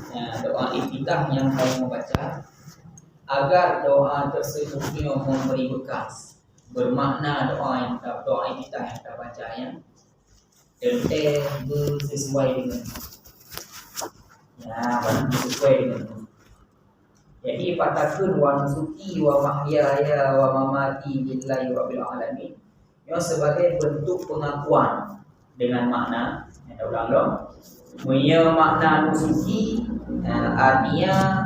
Ya, doa iftitah yang saya membaca agar doa tersebut memberi bekas, bermakna doa iftitah yang kita baca ya, detail sesuai dengan sesuai dengan. Jadi patakun wa nusuki wa mahyaya wa mamati lillahi rabbil alamin. Yang sebagai bentuk pengakuan dengan makna yang ulang-ulang. Punya makna nusuki artinya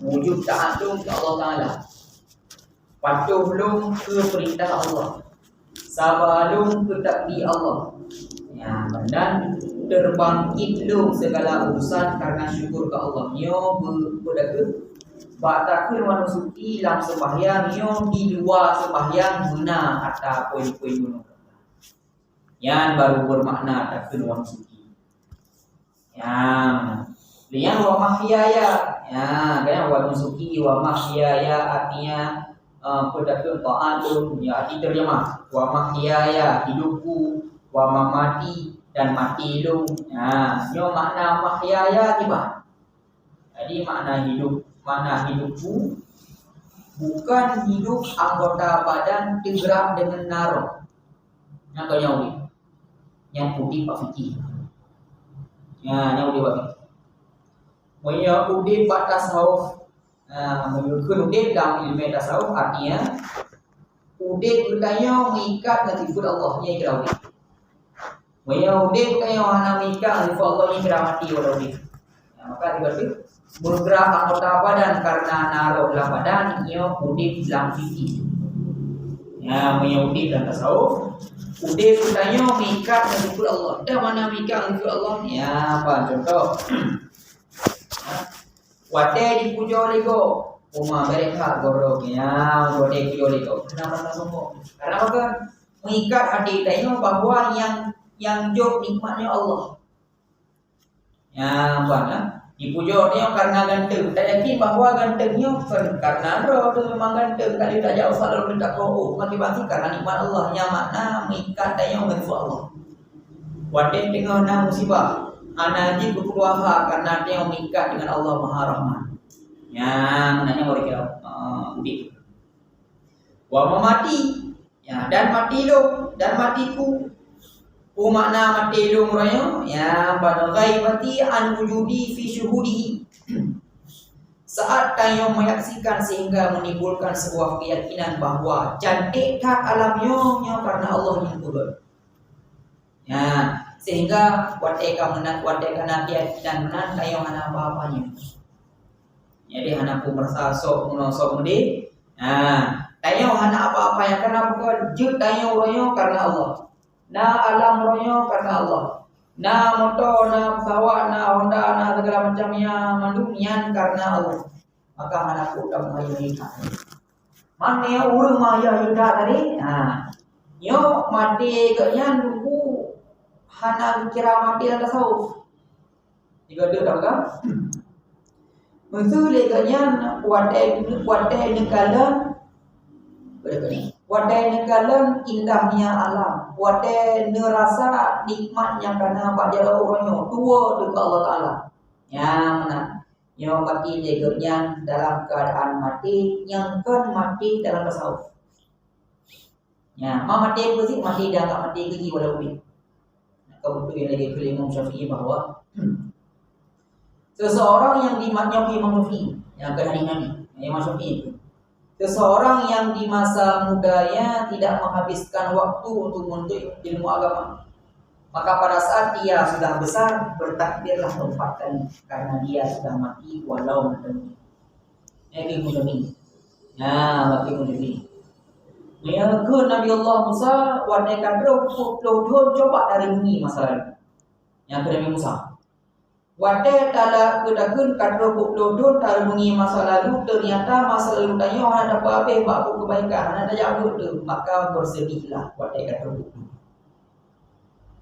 wujud ta'addum ke Allah Ta'ala, patuh lum ke perintah Allah, sabar lum ke takdir Allah ya, dan terbangkit lum segala urusan karena syukur ke Allah. Nyo berdaku batakun manusuki dalam sembahyang nyo di luar sembahyang guna atau poin-poin guna yang baru bermakna takun manusuki yang wa mahyaya ya, kan wa nusuki wa mahyaya artinya pedakun ta'atun ya, arti terjemah wa mahyaya hidupku, wa mamati dan mati lu ya. Nyo makna mahyaya tiba. Jadi makna hidupku bukan hidup anggota badan tergerak dengan naro. Yang kau nyawi yang putih Pak Fikir ya, yang udah bagi Moya udin batas tasawuf. Menurut udin dalam ilmu tasawuf artinya udin bertanya mengikat dengan sifat Allah yang kira-kira. Moya udin bertanya hana mengikat dengan sifat Allah yang kira-mati walau udin. Maka berarti bergerak anggota badan karena naruh dalam badan ia udin dalam fikih. Ya, moya udin dalam tasawuf. Udin bertanya mengikat dengan sifat Allah. Dah mana mengikat dengan sifat Allah? Ya, apa contoh? Wadai dipuja lego, rumah mereka goroknya, wadai puja lego. Kenapa tak sombong? Karena apa? Mengikat hati kita bahwa yang jauh nikmatnya Allah. Ya, bang, dipuja dia karena ganteng. Tak yakin bahwa gantengnya karena roh tu memang ganteng. Kali tak jauh selalu minta kau mati karena nikmat Allah. Yang makna mengikat dia dengan Allah. Wadai tengah nak musibah. Anaji berkuasa karena dia mengikat dengan Allah Maha Rahman. Yang maknanya boleh kira udik. Wa mamati ya, dan mati lo dan matiku. Makna mati lo muranya ya pada ghaibati an wujudi fi syuhudihi. Saat tayo menyaksikan sehingga menimbulkan sebuah keyakinan bahwa cantik alamnya karena Allah yang turun. Ya, sehingga wateka nanti dan menan tayo hana apa-apanya. Jadi hana ku merasa sok menosok mudi. Tayo hana apa-apa yang karena bukan jut tayo royo karena Allah. Na alam royo karena Allah. Na motor, na pesawat, na Honda, na segala macamnya mandumian karena Allah. Maka hana ku tak maya. Mana yang urang maya yuda tadi? Yo mati keyan dulu. Hana kira mati dan tasawuf. Jika dia tak kan? Musuh leganya wadai nekalan indahnya alam. Wadai nerasa nikmatnya karena baca orangnya tua dekat Allah Taala. Yang mana? Yang mati leganya dalam keadaan mati, yang kan mati dalam tasawuf. Ya, mati bersih mati dah tak mati keji walau lebih. Kebetulan lagi ke Imam Syafi'i bahwa seseorang yang dimaknai Imam Syafi'i yang akan hari-hari Imam Syafi'i itu, seseorang yang di masa mudanya tidak menghabiskan waktu untuk menuntut ilmu agama, maka pada saat dia sudah besar bertakbirlah 4 kali karena dia sudah mati walau mati. Ini Imam Syafi'i. Bagi Imam Syafi'i. Ya ke Nabi Allah Musa wadai kadro puluh coba dari bumi masalah yang ke Nabi Musa. Wadai tala kedakun kadro puluh dari bumi masa lalu ternyata masa lalu tanya ada apa-apa buat kebaikan ada jauh tu maka bersedihlah wadai kadro puluh.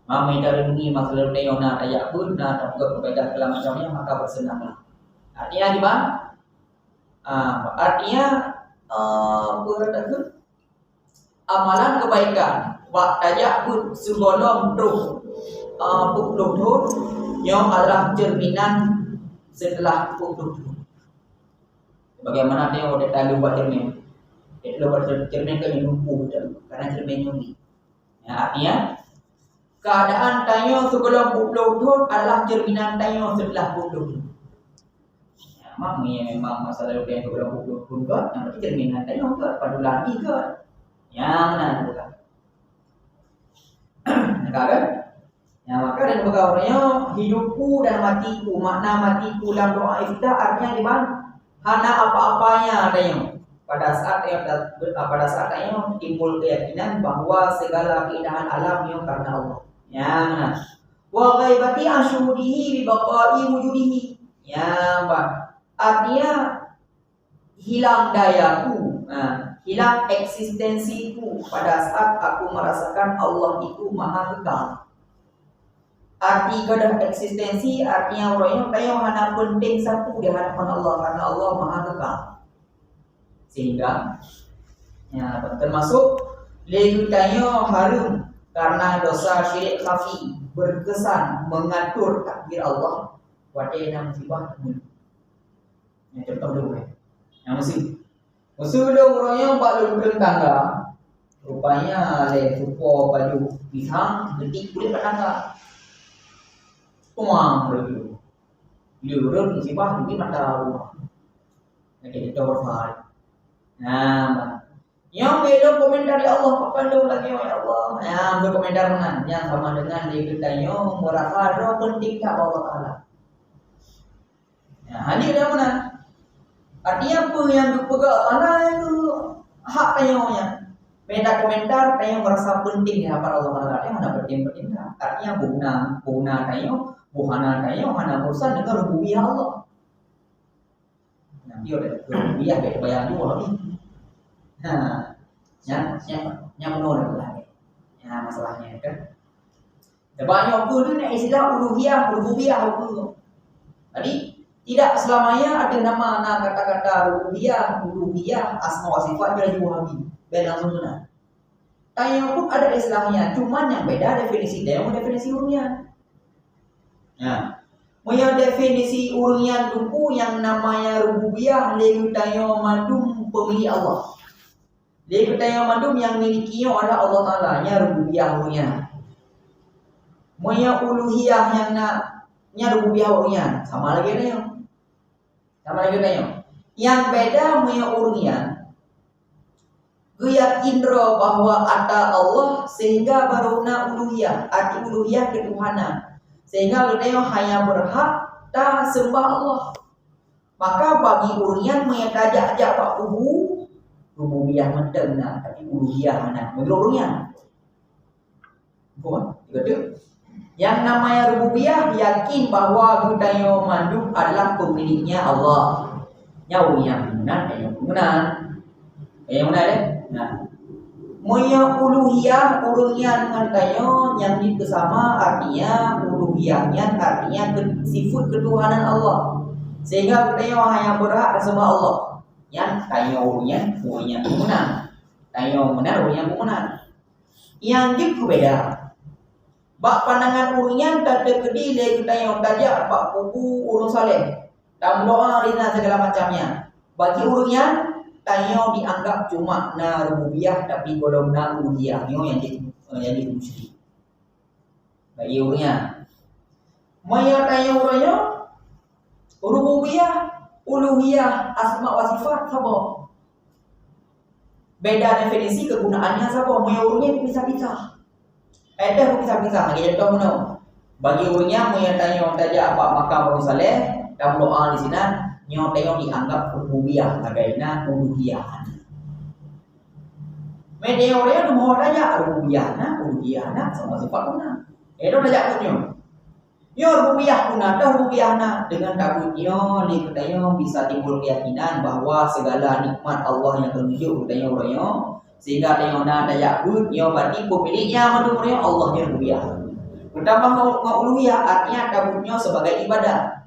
Mami dari bumi masa lalu tanya ada pun ada kebaikan segala macamnya maka bersenanglah. Artinya di mana? Artinya berdakun amalan kebaikan waktajak pun sebelum pukul yang adalah cerminan setelah putus. Bagaimana dia udah tahu buat cermin? Dia buat cermin kan lumpuh karena cermin ini. Ya, artinya keadaan tayo sebelum putus adalah cerminan tayo setelah putus. Ya, memang masalah yang sebelum putus pun kan, yang berarti cerminan tayo kan pada lagi kan. Yang mana bukan? Kan? Ya, maka dan berkawannya hidupku dan matiku, makna matiku dalam doa iftitah artinya di mana? Hana apa-apanya tayo. Pada saat tayo timbul keyakinan bahwa segala keindahan alam itu karena Allah. Ya, mana? Wa ghaibati asyudihi bi baqa'i wujudihi. Ya, Pak. Artinya hilang dayaku, hilang eksistensiku pada saat aku merasakan Allah itu maha kekal. Arti kedah eksistensi artinya orangnya kayak hana penting satu di hadapan Allah karena Allah maha kekal. Sehingga ya, termasuk legitanya harum karena dosa syirik khafi berkesan mengatur takdir Allah wadena musibah ini. Ya, contoh dulu ya. Yang musuh orangnya balun tangga rupanya le supo baju pisang getik kulit tangga. Tuang dulu. Liurun musibah ini mata rumah. Jadi kita berfaham. Nah, yang beda komentar ya Allah, apa lagi ya Allah. Yang berkomentar mana? Yang sama dengan dikitanya merasa roh penting tak Allah Taala. Ya, hadir yang mana? Artinya apa yang dipegang mana itu hak tayangnya. Beda komentar tayang merasa penting di hadapan Allah Taala. Yang mana penting-penting? Artinya guna tayang buhana tayo hana urusan dengan rububiyah Allah. Nanti ada rububiyah kayak bayang dua ni. Yang menolak lagi. Ya masalahnya kan. Banyak tu ni istilah uluhiyah, rububiyah tu. Jadi tidak selamanya ada nama kata-kata uluhiyah, asma wa sifat bila diwahabi. Ben langsung benar. Tayo pun ada istilahnya, cuman yang beda definisi dia, definisi urunnya. Ya, punya definisi urunyan tuku yang namanya rububiyah legitayo madum pemilik Allah. Legitayo madum yang milikinya adalah Allah Taala, nya rububiyah urunyan. Punya uluhiyah yang rububiyah urunyan, sama lagi tayo. Yang beda punya urunyan yakin roh bahwa ada Allah sehingga baruna uluhiyah, arti uluhiyah ketuhanan. Sehingga kita hanya berhak tak sembah Allah. Maka bagi urunyan menyetajak pak rububiyah menteng nak tapi uluhiyah mana? Menurut urunyan. Betul? Yang namanya rububiyah yakin bahwa kita yang manduk adalah pemiliknya Allah. Nya urunyan benar, yang benar deh. Nah, moya uluhiyah urunyan ngantayo yang bersama artinya uluhiyahnya artinya sifat ketuhanan Allah. Sehingga kita hanya berhak sembah Allah. Yang tayo urunyan benar. Tayo benar urunyan benar. Yang itu beda. Bak pandangan urunyan tak terkedi le kita yang tajak bak kubu urun saleh. Dan doa rina segala macamnya. Bagi urunyan tayo dianggap cuma rububiyah tapi golongan uluhiyahnya yang jadi musyrik. Bagi urunnya. Maya tayo urunnya rububiyah, uluhiyah, asma wa sifat sama. Beda definisi kegunaannya sama. Maya urunnya dipisah-pisah. Ada pisah-pisah lagi contoh mana? Bagi urunnya maya tayo tajak apa makam urun saleh dan doa di sini nyotayo dianggap rububiyah kagaina uluhiyah. Media orang mau tanya uluhiyah sama sifat mana? Itu tanya punya. Yo rububiyah kuna dah rububiyah dengan takutnya di katanya bisa timbul keyakinan bahwa segala nikmat Allah yang terwujud katanya orangnya sehingga tanya tanya yo berarti pemiliknya menurutnya Allah yang rububiyah. Pertama uluhiyah artinya takutnya sebagai ibadah.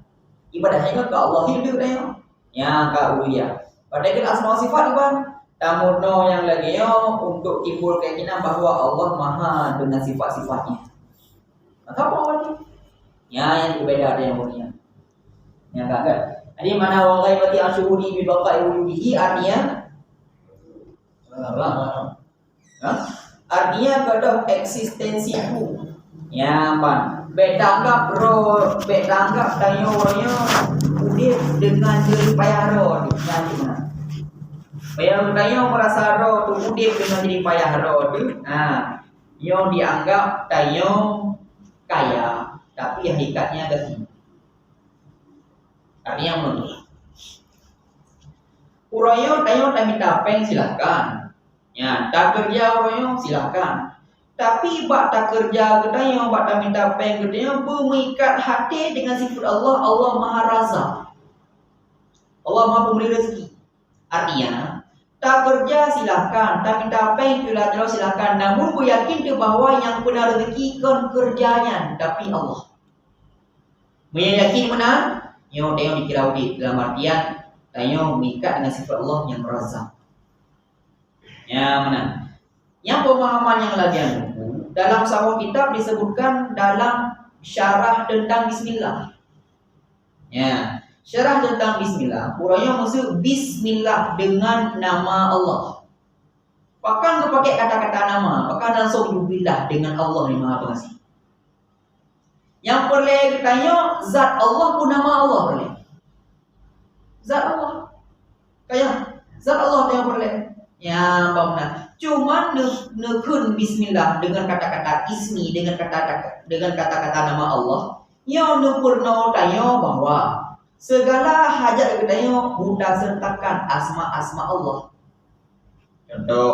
Ibadahnya ke Allah itu katanya. Yang ka uluhiyah. Padahal asma sifat iban. Tamuno yang lagi untuk timbul keyakinan bahwa Allah maha dengan sifat-sifatnya. Maka apa lagi? Ya yang berbeda ada yang mulia. Ya kan? Jadi mana wa ghaibati asyuhudi bi baqa'i wujudihi artinya artinya kedah eksistensiku. Ya pan. Betanggap tayo udip dengan jerih payah ro di mana. Payah tayo merasa ro tu udip dengan jerih payah ro tu. Nah, yo dianggap tayo kaya, tapi hakikatnya gak. Artinya menurut Uroyo tayo minta peng silahkan. Ya, tak kerja uroyo silahkan. Tapi bak tak kerja ketanya, bak tak minta peng ketanya, mengikat hati dengan sifat Allah. Allah Maha Razak. Allah Maha Pemberi rezeki. Artinya, tak kerja silahkan, tak minta peng silahkan. Namun ku yakin tu bahwa yang benar rezeki kan kerjanya, tapi Allah. Meyakin benar, yo tengok dikira audit dalam artian tanya mengikat dengan sifat Allah yang Razak. Ya mana? Yang pemahaman yang lagi dalam sebuah kitab disebutkan dalam syarah tentang Bismillah. Ya, syarah tentang Bismillah. Urangnya maksud Bismillah dengan nama Allah. Bahkan kepakai kata-kata nama, bahkan langsung billah dengan Allah yang Maha Pengasih. Yang perlu ditanya zat Allah pun nama Allah boleh. Zat Allah. Kayak zat Allah yang perlu. Ya, bagaimana? Cuma nekun Bismillah dengan kata-kata ismi, dengan kata-kata nama Allah. Yang nepurno tanya bahwa segala hajat kita mudah sertakan asma-asma Allah. Contoh,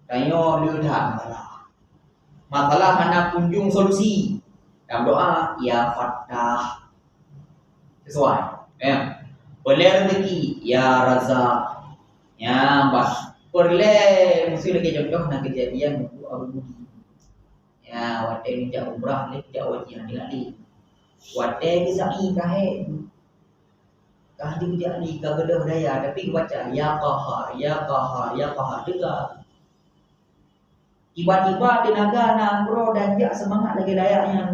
tanya lidah masalah mana kunjung solusi. Dalam doa, ya Fattah. Sesuai. Ya. Boleh rezeki, ya Razak. Ya, Mbak. Boleh mesti lagi contoh nak kejadian buku Abu Budi. Ya, wate ni jak umrah ni jak wajib adik-adik. Wate bisa kahe. Kahdi jak ni ka gedah daya tapi baca ya qahar, ya qahar, ya qahar juga. Tiba-tiba tenaga nak bro dan jak semangat lagi dayanya.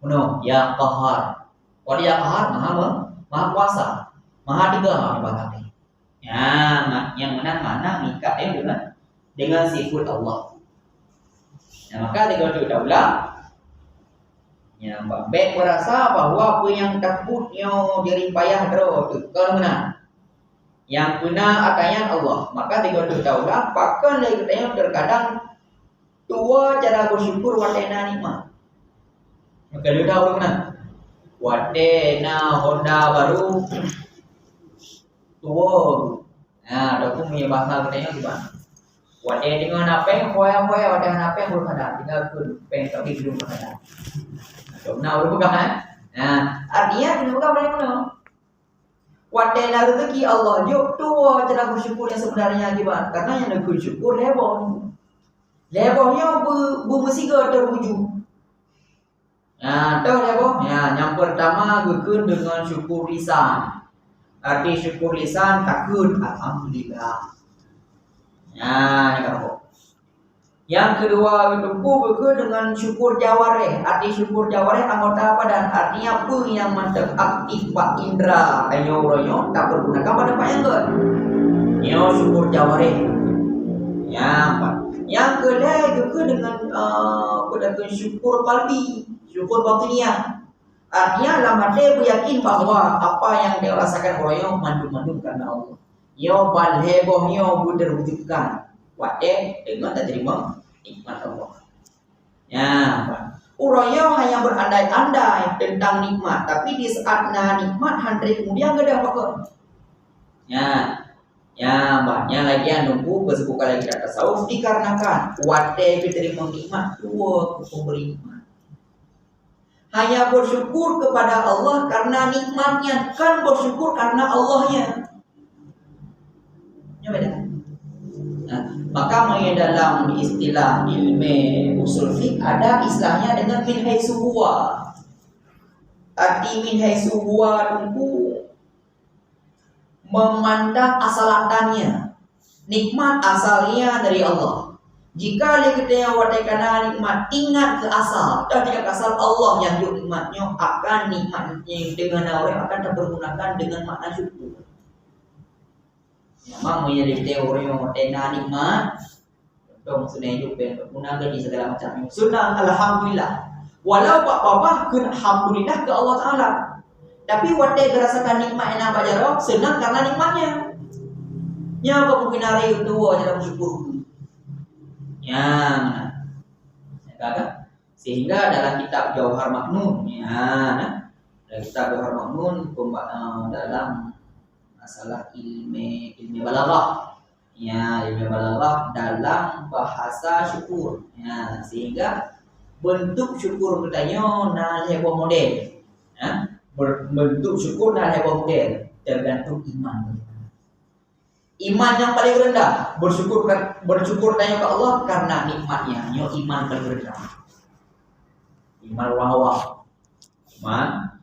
Benar, ya qahar. Kalau ya qahar maha kuasa, maha tiga ibaratnya. Ya, yang mana mengikat dengan sifat Allah. Ya, maka tiga daulah. Ya, baik merasa bahwa apa yang takutnya dari payah dro tu kan benar. Yang benar akanya Allah. Maka tiga daulah bahkan lagi katanya terkadang tua cara bersyukur watena nikmat. Maka dia tahu mana? Watena Honda baru tua. Nah, ada pun punya bahasa katanya gimana? Wadah dengan apa yang foya-foya, wadah apa yang belum ada, tinggal peng tapi belum ada. Nah, udah bukan kan? Nah, artinya kita bukan boleh mana? Wadah rezeki Allah, jauh tua cara bersyukur yang sebenarnya gimana? Karena yang nak bersyukur lebon, lebonnya bermesiga terwujud. Nah, tahu lebon? Ya, yang pertama gukun dengan syukur lisan. Arti syukur lisan takut alhamdulillah. Ya, ini kan. Yang kedua bertumpu dengan syukur jawareh. Arti syukur jawareh anggota badan. Artinya apa yang aktif pak indra ayo royo tak bergunakan pada pak yang ber. Yo syukur jawareh. Ya, Pak. Yang kedua dengan syukur kalbi, syukur batiniah. Artinya dalam hati beryakin bahwa apa yang dia rasakan royo mandu-mandu karena Allah. Yo balheboh yo terwujudkan. Wate dengan tak terima nikmat Allah. Ya, royo hanya berandai-andai tentang nikmat, tapi di saat nikmat hari kemudian gak ada apa-apa. Ya, banyak lagi yang nunggu bersebut lagi kata tasawuf dikarenakan wate diterima nikmat dua pemberi nikmat. Hanya bersyukur kepada Allah karena nikmatnya, kan bersyukur karena Allahnya. Ya beda. Nah, maka dalam istilah ilmu usul fiqh ada istilahnya dengan min haitsu huwa. Arti min haitsu huwa itu memandang asal-asalnya. Nikmat asalnya dari Allah. Jika li kita watai kana nikmat, ingat ke asal. Dan tidak asal Allah yang juk nikmatnya, akan nikmatnya dengan orang akan dipergunakan dengan makna syukur. Memang menjadi teori yang watai nikmat, dong sudah hidup dan bergunakan di segala macam. Sunnah alhamdulillah. Walau apa-apa kun alhamdulillah ke Allah Taala. Tapi watai gerasakan nikmat yang apa jarok, senang karena nikmatnya. Nya kemungkinan hari itu dalam syukur. Ya, kata sehingga dalam kitab Jauhar Maknun, ya, dalam kitab Jauhar Maknun dalam masalah ilmu balaghah, ya, ilmu balaghah dalam bahasa syukur, ya, sehingga bentuk syukur katanya nah hebo model, ya, bentuk syukur nah hebo model tergantung iman. Iman yang paling rendah bersyukur tanya ke Allah karena nikmatnya. Nyo iman paling rendah. Iman orang awam. Iman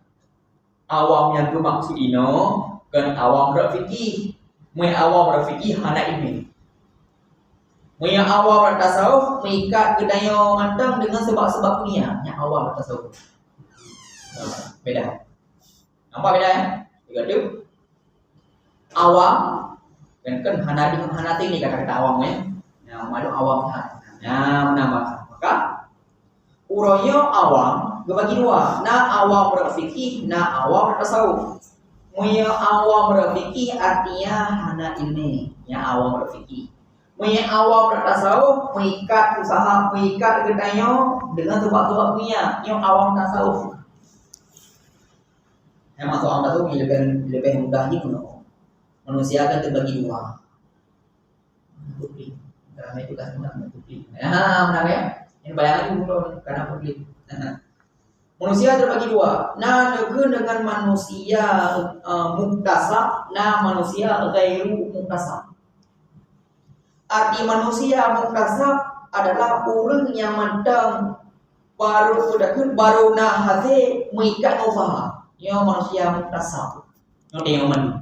awam yang bermaksud ino kan awam berfikih. Mui awam berfikih hana ini. Mui awam bertasawuf mengikat kedayo mantang dengan sebab-sebab dunia. Yang awam bertasawuf. Beda. Nampak beda ya? Tiga tu. Awam kan hanati ini kata-kata awam ya. Nah, malu awam kan. Nah, menambah. Maka uroyo awam berbagi dua. Na awam berfikih, na awam bertasawuf. Muya awam berfikih artinya hana ini, ya awam berfikih. Muya awam bertasawuf mengikat usaha, mengikat kedayo dengan sebab-sebab dunia. Yang awam tasawuf. Yang masuk awam tasawuf lebih mudah ni pun. Manusia akan terbagi dua. Publik. Karena itu kan benar publik. Ya, benar ya. Ini bayangan itu karena publik. Manusia terbagi dua. Nah, dengan manusia muktasab, nah manusia ghairu muktasab. Arti manusia muktasab adalah orang yang mandang baru nah hati mengikat usaha. Yang manusia muktasab. Yang dia mana?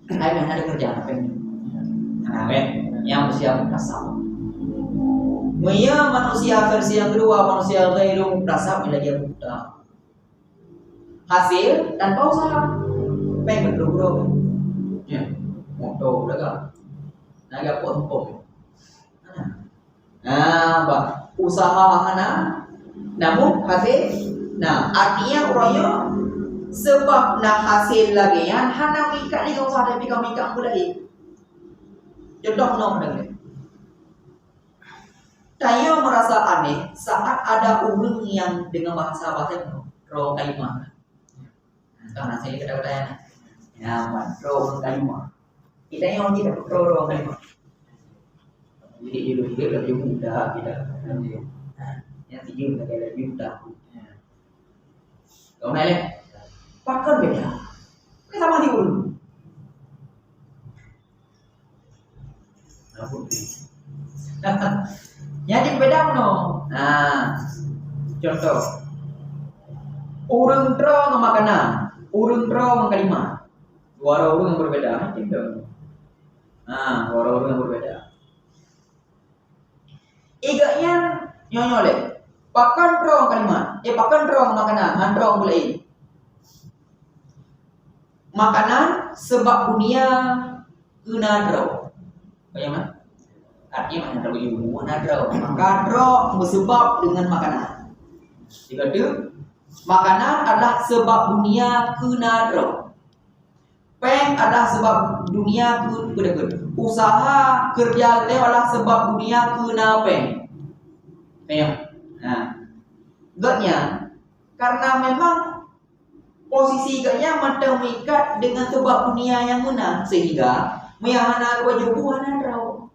Hai ada kerjaan apa ini? Nah, yang manusia muktasab. Muya manusia versi yang kedua, manusia ghairu muktasab bila dia buta. Hasil tanpa usaha. Pengen bro. Ya, moto dagang. Naga pom. Nah, bah, usaha hana namun hasil. Nah, artinya orangnya sebab nak hasil lagi yang hana mikat ni kau sadar tapi kau mikat mulai. Contoh nom dengar. Saya merasa aneh saat ada orang yang dengan bahasa roh kalimah. Karena saya kata-katanya, ya, roh kalimah. Kita yang tidak roh kalimah. Jadi hidup lebih mudah, tidak. Yang tidur lebih mudah. Kau nak pakar beda. Kita mati dulu. Jadi beda no. Nah, contoh. Urang tro makanan, urang tro makalimah. Dua orang yang berbeda, tidak. Nah, dua orang yang berbeda. Iganya nyonyole. Pakan tro makalimah, pakan tro makanan, handro boleh. Makanan sebab dunia unadro. Bagaimana? Artinya mana terlalu ibu nadro. Maka dro bersebab dengan makanan. Jika itu makanan adalah sebab dunia kunadro. Peng adalah sebab dunia kun. Usaha kerja dia adalah sebab dunia kuna peng. Peng. Nah, gaknya karena memang posisi gaknya mata mengikat dengan sebab dunia yang menang sehingga meyahana wajubuhan nadro.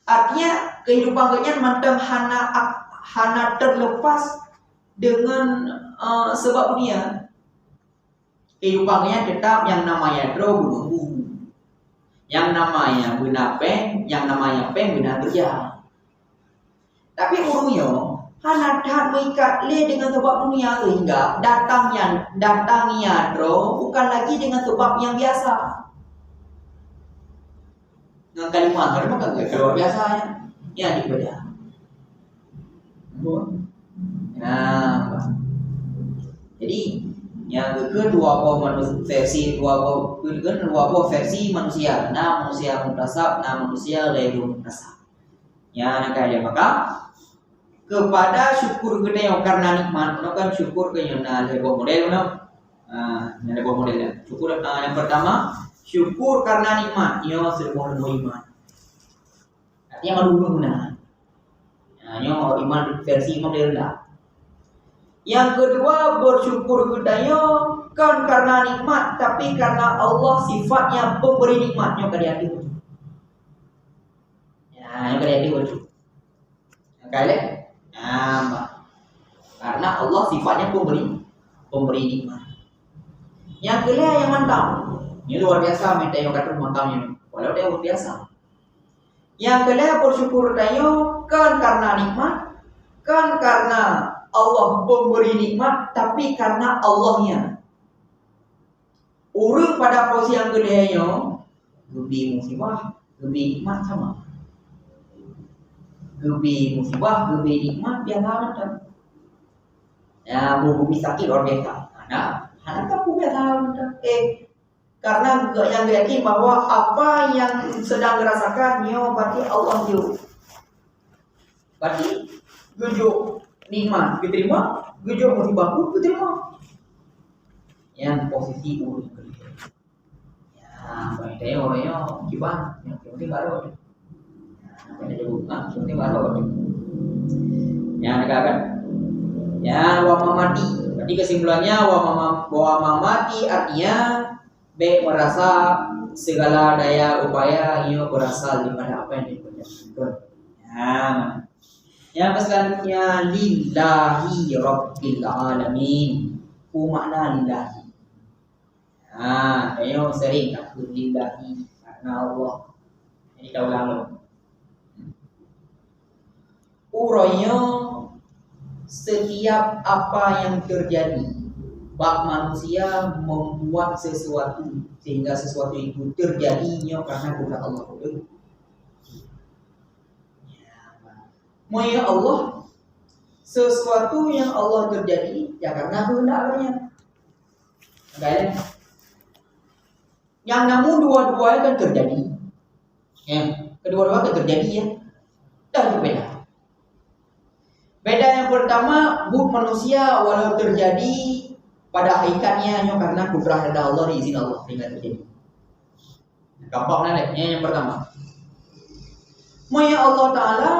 Artinya kehidupan kalian macam hana terlepas dengan sebab dunia. Kehidupan kalian tetap yang namanya draw yang namanya guna peng, yang namanya peng guna kerja. Tapi urungnya hana dah mengikat le dengan sebab dunia sehingga datangnya draw bukan lagi dengan sebab yang biasa. Dengan kalimat ada maka luar biasanya. Ya dibedah. Nah, jadi yang kedua versi versi manusia. Nah manusia muktasab, nah manusia ghairu muktasab. Ya nak kaya maka kepada syukur gede yang karena nikmat, kan syukur ke yang lego model yang lego model ya. Syukur yang pertama syukur karena nikmat, yo sebuah iman. Artinya malu guna. Nah, yo iman versi model dah. Yang kedua bersyukur gedanya kan karena nikmat, tapi karena Allah sifatnya pemberi nikmatnya ke dia itu. Ya, yang kedua itu. Yang kali, karena Allah sifatnya pemberi nikmat. Yang kedua yang mantap, ini luar biasa minta yang kata mantapnya, walau dia luar biasa. Yang kedua bersyukur gedanya kan karena nikmat, kan karena Allah pemberi nikmat, tapi karena Allahnya. Orang pada posisi yang gedenya lebih musibah, lebih nikmat sama. Lebih musibah, lebih nikmat biasa macam. Ya, bumi sakit orang biasa. Anak tak biasa macam. Karena yang yakin bahwa apa yang sedang dirasakan berarti Allah juga. Berarti gujuk nikmat diterima, gujuk musibah pun diterima. Yang posisi urus kerja. Ya, banyak orangnya gimana? Yang penting baru. Banyak juga, yang penting baru. Ya, negara kan? Ya, wa mamati. Berarti kesimpulannya wa mamati artinya merasa segala daya upaya ia berasal daripada apa yang dikerjakan. Ya. Yang selanjutnya lillahi rabbil alamin. Makna lillahi. Ayo sering takut lillahi karena Allah. Ini kita ulang. Urainya setiap apa yang terjadi bak manusia membuat sesuatu sehingga sesuatu itu terjadinya karena kehendak Allah. Ya Allah, sesuatu yang Allah terjadi ya karena kehendaknya. Baik. Yang namun dua-duanya kan terjadi. Ya, kedua-duanya kan terjadi ya. Dan berbeda. Beda yang pertama, manusia walau terjadi pada hakikatnya hanya karena kudrah dari Allah, izin Allah sehingga terjadi. Gampang yang pertama. Maya Allah Ta'ala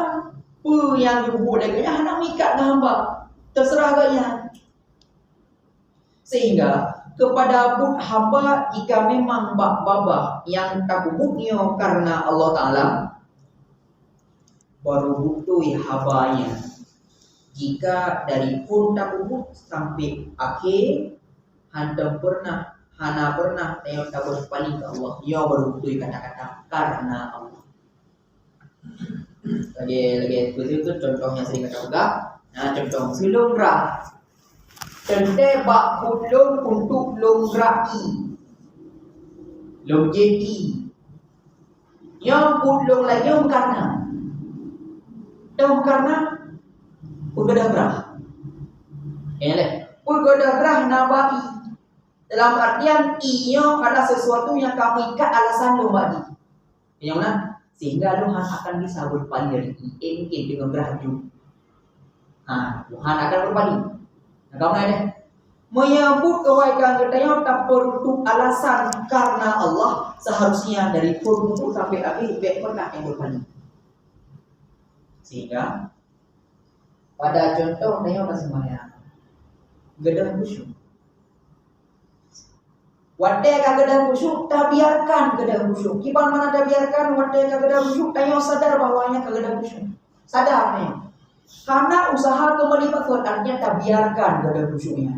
yang dihubung dengannya hendak mengikat hamba, terserah agaknya. Sehingga kepada hamba jika memang babah yang tak hubungnya karena Allah Ta'ala, baru butuh habanya. Jika dari pun tak hubung sampai akhir, hana pernah yang tak berpaling ke Allah, ia baru butuh kata-kata karena Allah. Lagi itu contohnya sering kita pegang. Nah, contoh silungrah. Tente bak pulung untuk longrai. Longjeti. Yang pulung lagi karena. Dan karena pulgadagrah. Pulgadagrah nabai. Dalam artian ia adalah sesuatu yang kamu ikat alasan lomba. Yang mana? Sehingga Tuhan akan bisa berpaling dari mungkin dengan beraju. Tuhan akan berpaling. Nah, kamu ada menyambut kebaikan kita tak perlu alasan karena Allah seharusnya dari puluh sampai akhir pernah yang berpaling. Sehingga pada contoh dia sembahyang gedah khusyuk. Wadai kagak khusyuk, tak biarkan gedah khusyuk. Kipan mana tak biarkan wadai kagak khusyuk, tanya sadar bahwanya kagak khusyuk. Sadar nih. Karena usaha kembali artinya tak biarkan gedah khusyuknya.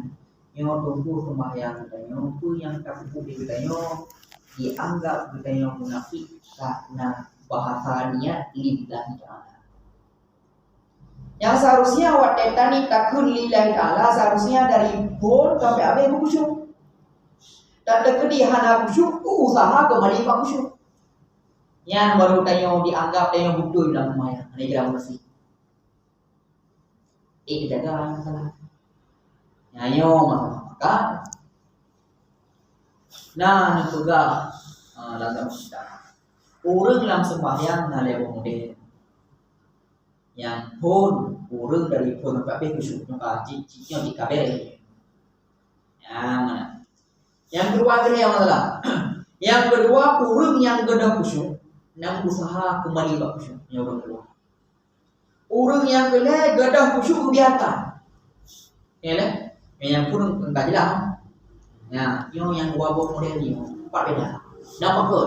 Yang tunggu sembahyang tanya itu yang tak cukup ditanya dianggap ditanya munafik karena bahasanya lillahi ta'ala. Yang seharusnya wadai tani takun lillahi ta'ala seharusnya dari bon sampai abe khusyuk. Dan kedihan khusyuk usaha kembali khusyuk. Yang baru tayo dianggap tayo betul dalam sembahyang. Ini kira bersih. Jaga masalah. Nyayo masalah maka. Nah, juga dalam kita. Urang dalam sembahyang na lewo model. Yang pun urang dari pun sampai kusuk muka ciciknya di kabel. Yang kedua kali yang masalah. Yang kedua urang yang geda kusuk nang usaha kembali bak kusuk. Yang kedua. Urang yang kedua geda kusuk kebiasaan. Ya lah. Yang pun enggak jelas. Ya, yang dua model ni empat beda. Nampak ke?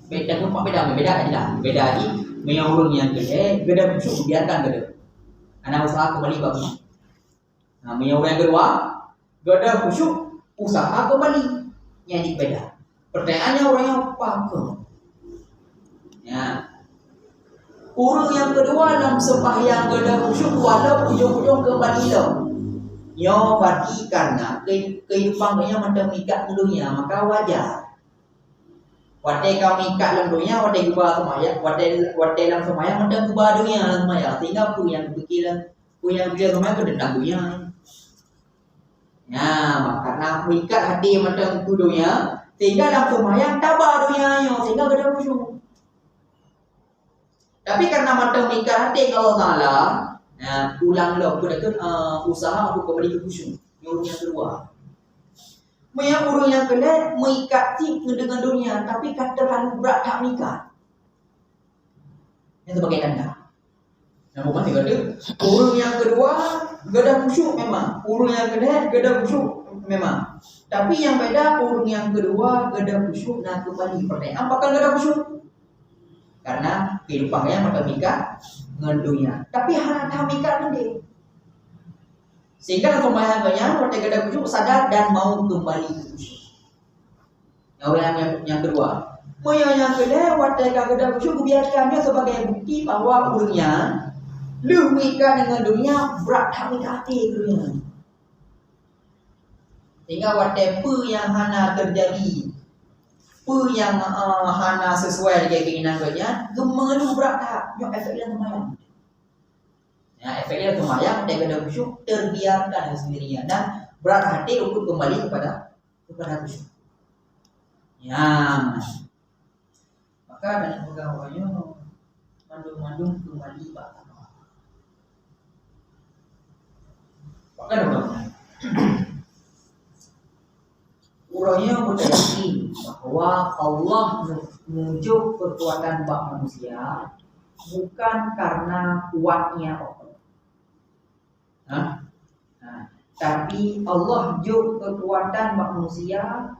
Beda pun empat beda jelas. Beda lagi yang urang yang kedua geda kusuk biarkan geda. Anak usaha kembali bak kusuk. Nah, yang kedua geda kusuk usaha kembali. Yang beda. Pertanyaannya orangnya apa ke? Ya. Urang yang kedua dalam sembahyang geda khusyuk walau ujung-ujung kembali dah. Yo berarti karena kehidupannya macam ikat dunia maka wajar. Wadai kau ikat dalam dunia, wadai kubah sembahyang, wadai dalam sembahyang macam kubah dunia dalam sembahyang. Sehingga pu yang pikir sembahyang ke tentang dunia. Ya, karena mengikat hati macam tu dunia, sehingga dalam sembahyang tabah dunianya, sehingga geda khusyuk. Tapi karena mata mengikat hati Allah Ta'ala, ulang lah, usaha untuk kembali ke khusyuk. Yang kedua. Yang urang yang kedua, mengikat hati dengan dunia, tapi kata terlalu berat tak mengikat. Yang sebagai tanda. Yang bukan tiga dia. Urang yang kedua, geda khusyuk memang. Urang yang kedua, geda khusyuk memang. Tapi yang beda, urang yang kedua, geda khusyuk nak kembali. Pertanyaan, apakah geda khusyuk? Karena kehidupannya maka mikat dengan dunia. Tapi hanya mikat nanti. Sehingga sembahyangnya waktu geda khusyuk sadar dan mau kembali ke khusyuk. Yang kedua. Yang kedua waktu geda khusyuk biarkannya sebagai bukti bahwa urangnya lu mikat dengan dunia berat tak mikat hati dunia. Sehingga waktu yang hanya terjadi yang hana sesuai dengan keinginan dia, gemengeluh berat tak? Yang efeknya sembahyang. Ya, efeknya sembahyang dia geda khusyuk terbiarkan sendirinya dan berat hati untuk kembali kepada khusyuk. Ya, maka dan pegawainya mandung-mandung kembali pada. Maka dong. Urangnya beryakin bahwa Allah menunjuk kekuatan bak manusia bukan karena kuatnya Allah. Tapi Allah juk kekuatan bak manusia.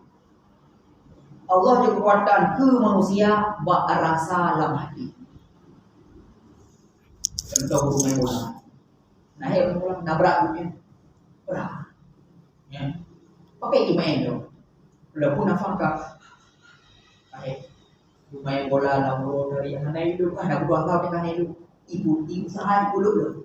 Allah juk kekuatan ke manusia bak rasa dalam hati. Contoh main bola. Naik bola nabrak punya. Berat. Ya. Pakai main dong. Walaupun nafkah main bola lalu dari anak itu ada dua tahun kan itu ibu usaha dulu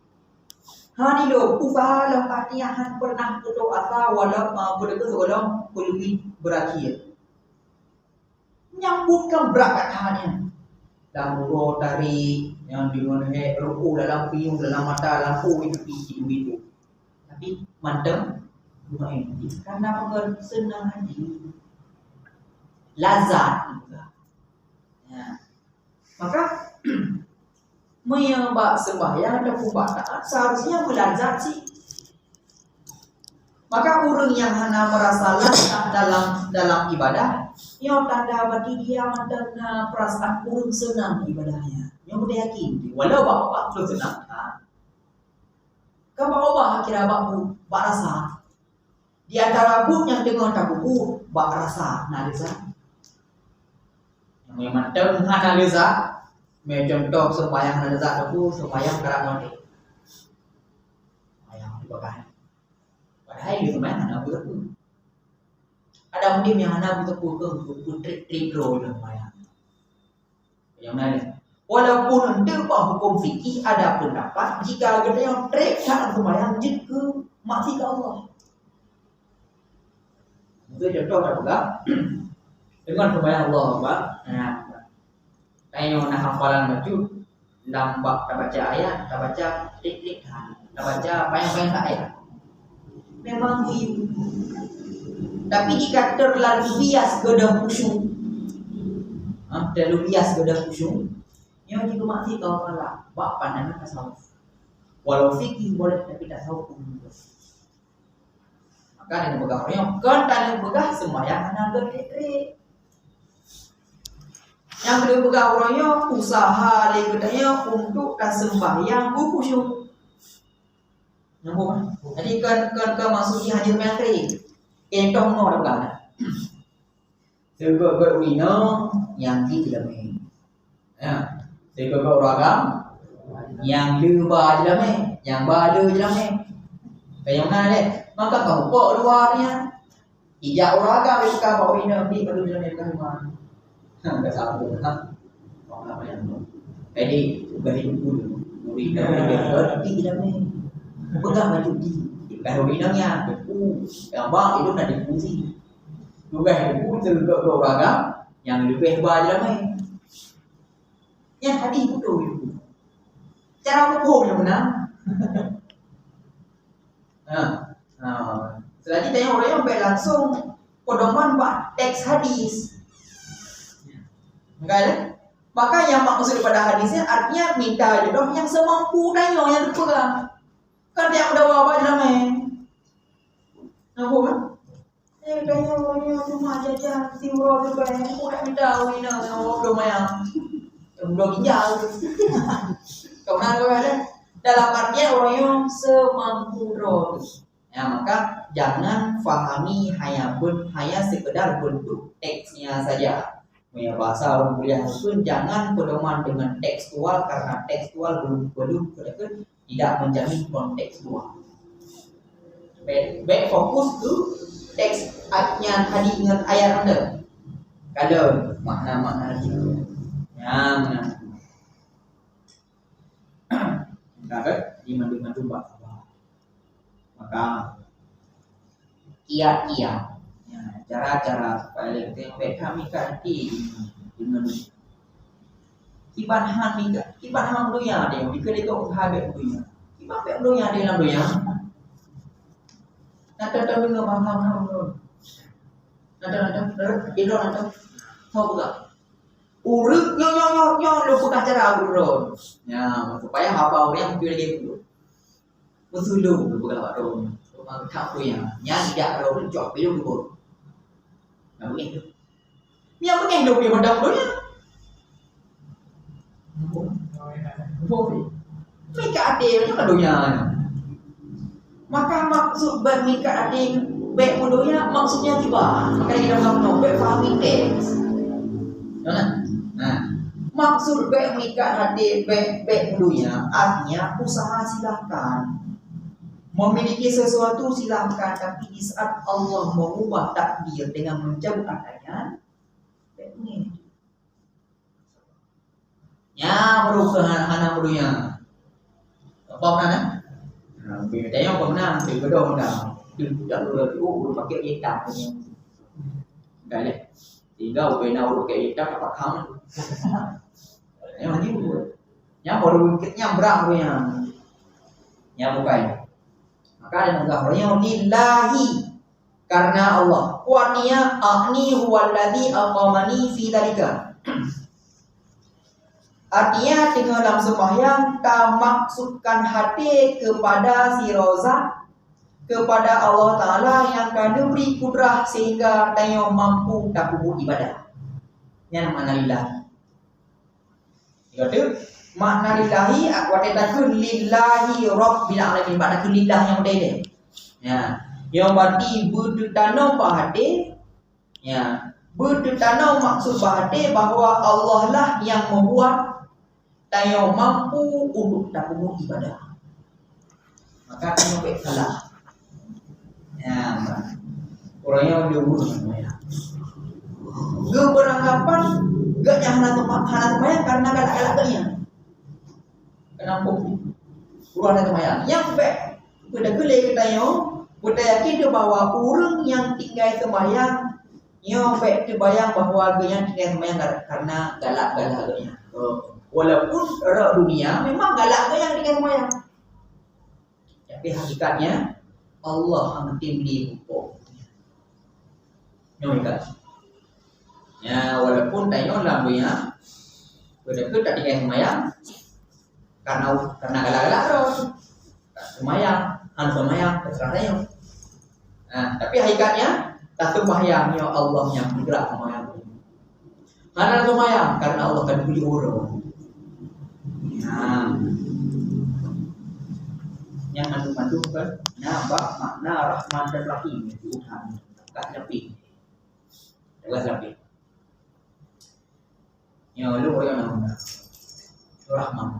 hani do usaha lah katihan pernah putus asa walau begitu sebelum peluit berakhir nyambutkan berat katahannya lalu dari yang dimana ruku dalam piung dalam mata lampu itu tapi mantap bukan ini karena senang hati lazat juga. Ya. Maka menyembah sembahyang dan taat seharusnya melazat sih. Maka orang yang hanya merasa lazat dalam ibadah, yang tanda bagi dia mandangna perasaan orang senang ibadahnya. Yang udah yakin, walau bapak tu senang. Kau bawa kira bapak rasa. Di antara buk yang dengan tak buku bak rasa analisa. Yang memang analisa, contoh sembahyang analisa itu sembahyang karangan ni. Sembahyang dipakai. Padahal di sembahyang anak buta pun. Ada mudim yang anak buta pun trik role sembahyang. Yang mana? Walaupun tidak hukum fikih ada pendapat jika kita yang trik dalam sembahyang jika mati ke Allah. Itu contoh juga dengan sembahyang Allah, Pak. Tayo na hafalan baju, lambat tak baca ayat, tak baca tik-tik, tak baca panjang-panjang tak ayat. Memang itu. Tapi jika terlalu bias goda khusyuk, terlalu bias goda khusyuk, yang juga masih kau kalah, bak pandangan tasawuf. Walau fikih boleh tapi tak tahu pun. Maka dengan begahnya, kan tanya begah sembahyang hanya gerik-gerik. Yang kedua begah orangnya usaha legetanya untuk tak sembahyang khusyuk. Nampak? Jadi kan maksudnya hanya yang kering. Entong no dah. Segera wino yang tidak main. Ya, segera ragam yang lupa je main, yang balu je main. Kayak mana deh? Maka kau pok luarnya. Ijak ragam mereka bawa wino di balu je main kan. Enggak salah kan. Orang apa yang jadi berhidup dulu. Murid tapi tidak main. Pegang baju di kalau bidangnya debu yang bang itu nak dipuji juga debu terlalu ragam yang lebih baik main yang tadi itu cara pukul yang benar. Selanjutnya tanya orang yang baik langsung pedoman pak teks hadis maka yang maksud pada hadisnya artinya minta jodoh yang semampu tanya yang dipegang. Kan dia udah bawa aja main. Nampak kan? Kayaknya orangnya cuma jajan tiwara juga yang udah tahu ini udah main. Udah ginjal. Kau ada dalam artinya orangnya semampu roh. Ya maka jangan fahami hanya sekedar bentuk teksnya saja. Punya bahasa orang kuliah pun jangan pedoman dengan tekstual karena tekstual belum tidak menjamin kontekstual. Baik fokus tu teks ayatnya tadi dengan ayat anda. Kalau makna-makna itu. Ya, benar. Dapat dimandu-mandu bahawa. Maka kiat-kiat ya, cara-cara supaya kita kami kanti dengan kiban ham lu yang ada di kali kau habis punya kiban pek lu yang ada dalam lu yang nak tahu dengan ham lu ada itu tahu tak urut nyo lu bukan cara urut ya supaya apa orang yang pilih itu betul lu bukan orang orang tak punya yang tidak orang jawab itu dulu nah begitu yang begitu dia mendak lu ya Mika adil itu kadonya. Maka maksud bermika adil baik mudonya maksudnya tiba. Maka kita ngomong baik fahami teks. Nah, maksud baik mika adil baik mudonya artinya usaha silakan. Memiliki sesuatu silakan tapi di saat Allah mengubah takdir dengan mencabut adanya baik ini. Ya berusaha anak mudunya. Apa mana? Bedanya apa mana? Beda mana? Tidak perlu pakai hitam punya. Kali. Tinggal bena urut pakai hitam apa kamu? Yang mana itu? Yang baru kitnya berang punya. Yang bukan. Maka ada menggambarnya lillahi karena Allah. Kuatnya akni huwallazi aqamani fi dzalika. Artinya dengan dalam sembahyang tak maksudkan hati kepada si Rozak kepada Allah Ta'ala yang akan beri kudrah sehingga dia mampu tak kubur ibadah. Yang makna lillahi. Kata makna lillahi aku katakan lillahi rabbil alamin makna lillah yang beda. Ya, yang berarti bertanam hati. Ya, bertanam maksud hati bahawa Allah lah yang membuat tayo mampu untuk takut ibadah. Maka tayo baik salah. Ya, orangnya dulu namanya. Gue beranggapan gak yang hana sembahyang karena galak-galaknya. Kenapa? Kurang sembahyang. Yang baik kita gelai tayo, kita yakin bahwa orang yang tinggal sembahyang, yang baik terbayang bahwa dia tinggal sembahyang karena galak-galaknya. Walaupun orang dunia memang galak yang dengan semayang, tapi hakikatnya Allah henti beli hukum. Nyoikat. Ya, walaupun tanya dalam dunia, betul tak dengan semayang, karena galak-galak terus. Semayang, terserah tanya. Nah, tapi hakikatnya tak semayang ya Allah yang bergerak semayang. Karena semayang, karena Allah akan beli orang. Ya. Yang mandu-mandu kan nampak makna Rahman dan Rahim Tuhan tak lebih jelas lebih yang lu yang nama Rahman.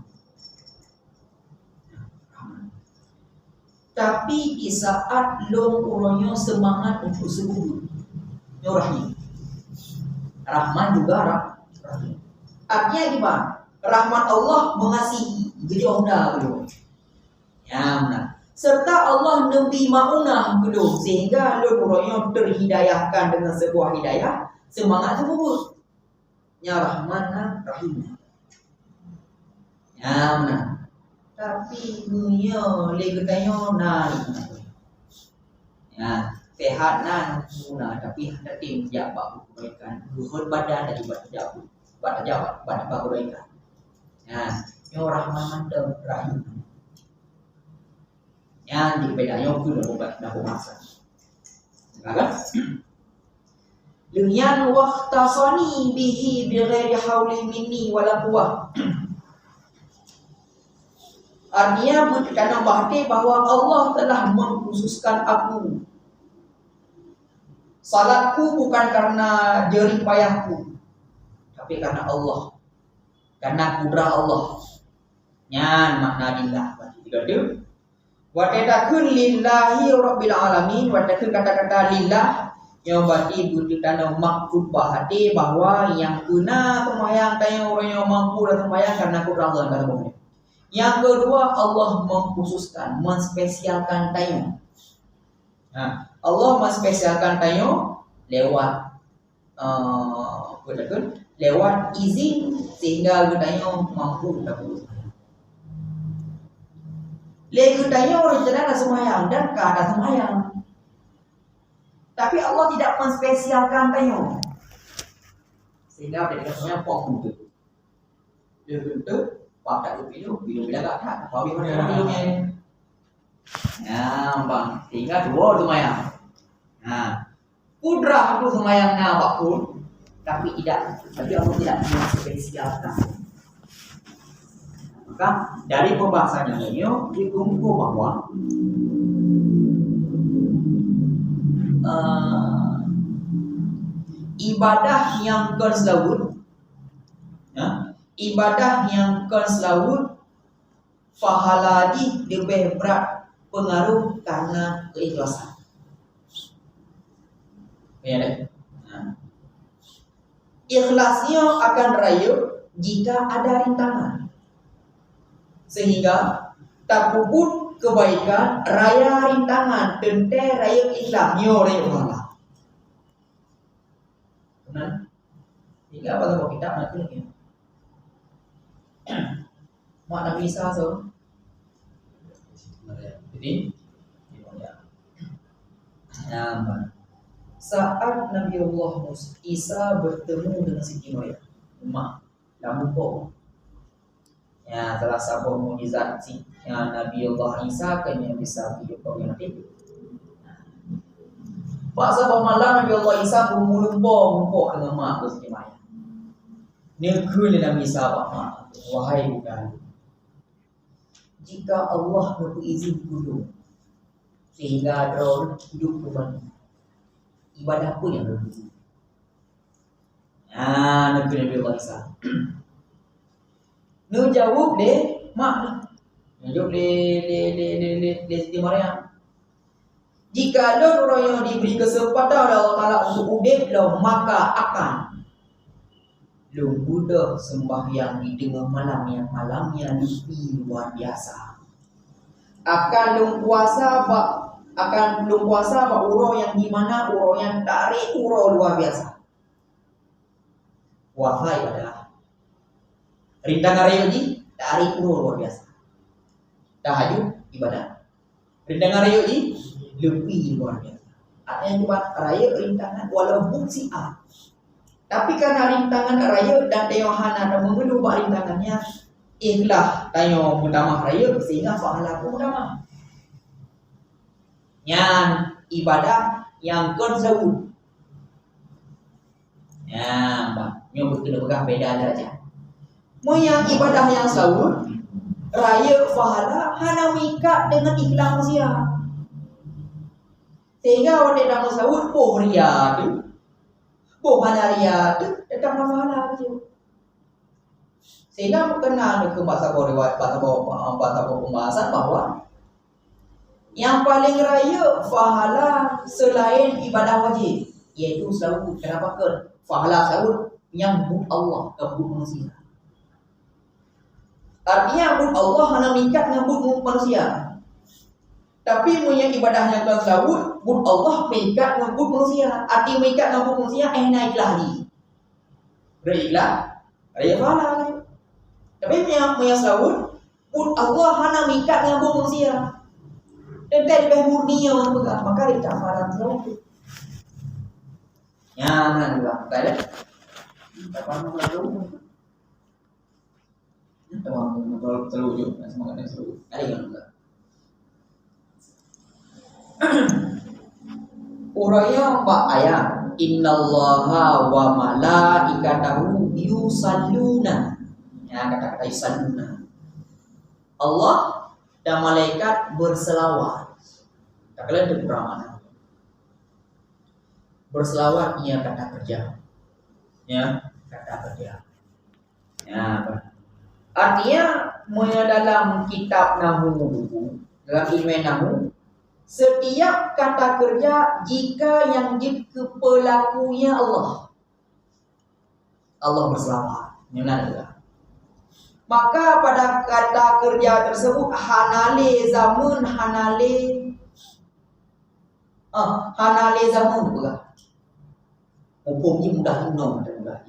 Tapi di saat lo orangnya semangat untuk sebut Rahim, Rahman juga Rahim. Artinya gimana? Rahmat Allah mengasihi jadi onda gitu. Ya benar. Serta Allah nabi maunah gitu sehingga lo orangnya terhidayahkan dengan sebuah hidayah semangat tersebut. Ya Rahman Rahim. Ya benar. Tapi dunia lagi tanya ya sehat guna tapi hati menjabat kebaikan luhur badan dari badan jawab pada kebaikan. Ya, ya Rahman dan Rahim. Yang bedanya itu dah masa. Kan? Dunyan waqtasani bihi bighairi hauli minni wala quwwah. Artinya berkata bahwa Allah telah mengkhususkan aku. Salatku bukan karena jerih payahku, tapi karena Allah. Karena kudrah Allah. Nyan makna lillah. Berarti wa tadakun lillahi rabbil alamin. Wa tadakun kata-kata lillah yang berarti berkata maksud bahati bahwa yang guna sembahyang tanya orang yang mampu dan sembahyang karena kudrah Allah kata boleh. Yang kedua Allah mengkhususkan, menspesialkan tayo. Nah, Allah menspesialkan tayo lewat lewat izin sehingga tayo mampu dapat. Lagi tayo orang tidak sembahyang dan kada sembahyang. Tapi Allah tidak menspesialkan tayo. Sehingga tidak semuanya pok untuk. Dia bentuk pada video bila tak ada, apa mana videonya? Ya, bang, sehingga dua lumayan. Nah, kudrah itu semayang apapun, tapi Allah tidak menspesialkan. Maka dari pembahasannya ini dikumpul bahwa ibadah yang keselawut, ya, ibadah yang keselawut pahaladi lebih berat pengaruh karena keikhlasan. Ya, nah. Ikhlasnya akan raya jika ada rintangan, sehingga tak puput kebaikan raya rintangan tente raya ikhlasnya raya pahala. Benar? Jika apa kalau kita nanti lagi mak Nabi Isa so jadi saat Nabi Allah Isa bertemu dengan Siti Maryam mak dan muka ya salah satu mukjizat yang Nabi Allah Isa yang bisa hidup kembali mati. Paksa malam Nabi Allah Isa bermumpuk dengan mak Siti Maryam. Negeri Nabi Isa mak wahai bukan. Jika Allah memberi izin dulu sehingga ada orang hidup kembali, ibadah pun yang berbeda. Nah, Nabi Allah Isa. Nu jawab deh, mak. Nu jawab deh Siti Maryam. Jika ada orang yang diberi kesempatan oleh Allah Taala untuk udip, maka akan Buddha sembahyang di tengah malam yang malamnya lebih luar biasa. Akan puasa pak uro yang dimana uro yang tarik uro luar biasa. Puasa adalah Rintangan raya ji tarik luar biasa. Tahajud ibadah. Rintangan raya ji lebih luar biasa. Artinya cuma raya rintangan walaupun siap. Tapi karena rintangan raya dan teyohana dan mengeluh rintangannya ikhlas tayo mutamah raya sehingga pahala pun mutamah. Yang ibadah yang konsawud. Ya, Pak. Nyobot kena pegang beda derajat. Yang ibadah yang sahur raya pahala hana mika dengan ikhlas manusia. Sehingga orang yang sahur boh ria tu, boh hana ria tu datang pahala tu. Sehingga berkenaan ke bahasa riwayat bahasa pembahasan bahwa yang paling raya pahala selain ibadah wajib yaitu sahur. Kenapa ke pahala sahur yang but Allah ke but manusia. Artinya but Allah hanya mengikat dengan but manusia. Tapi punya ibadahnya ke sahur, but Allah mengikat dengan but manusia. Arti mengikat dengan but manusia naiklah lagi. Berikhlas, raya pahala. Tapi punya sahur, but Allah hanya mengikat dengan but manusia. Dan tak lebih murni yang pegang, maka dia tak pahala sahur. Nyaman juga, tak ada. Tak pernah sahur. Betul terwujud, semangatnya terwujud. Ada yang enggak? Uraya Pak ayat innallaha wa malaikatahu yusalluna. Ya, kata-kata yusalluna. Allah dan malaikat berselawat. Tak kalian ada mana? Berselawat ia kata kerja. Ya, kata kerja. Ya, artinya dalam kitab Nahu dalam ilmu Nahu setiap kata kerja jika yang pelakunya Allah berselawat. Maka pada kata kerja tersebut hanale zaman pula. Hukumnya mudah unong dan mudah.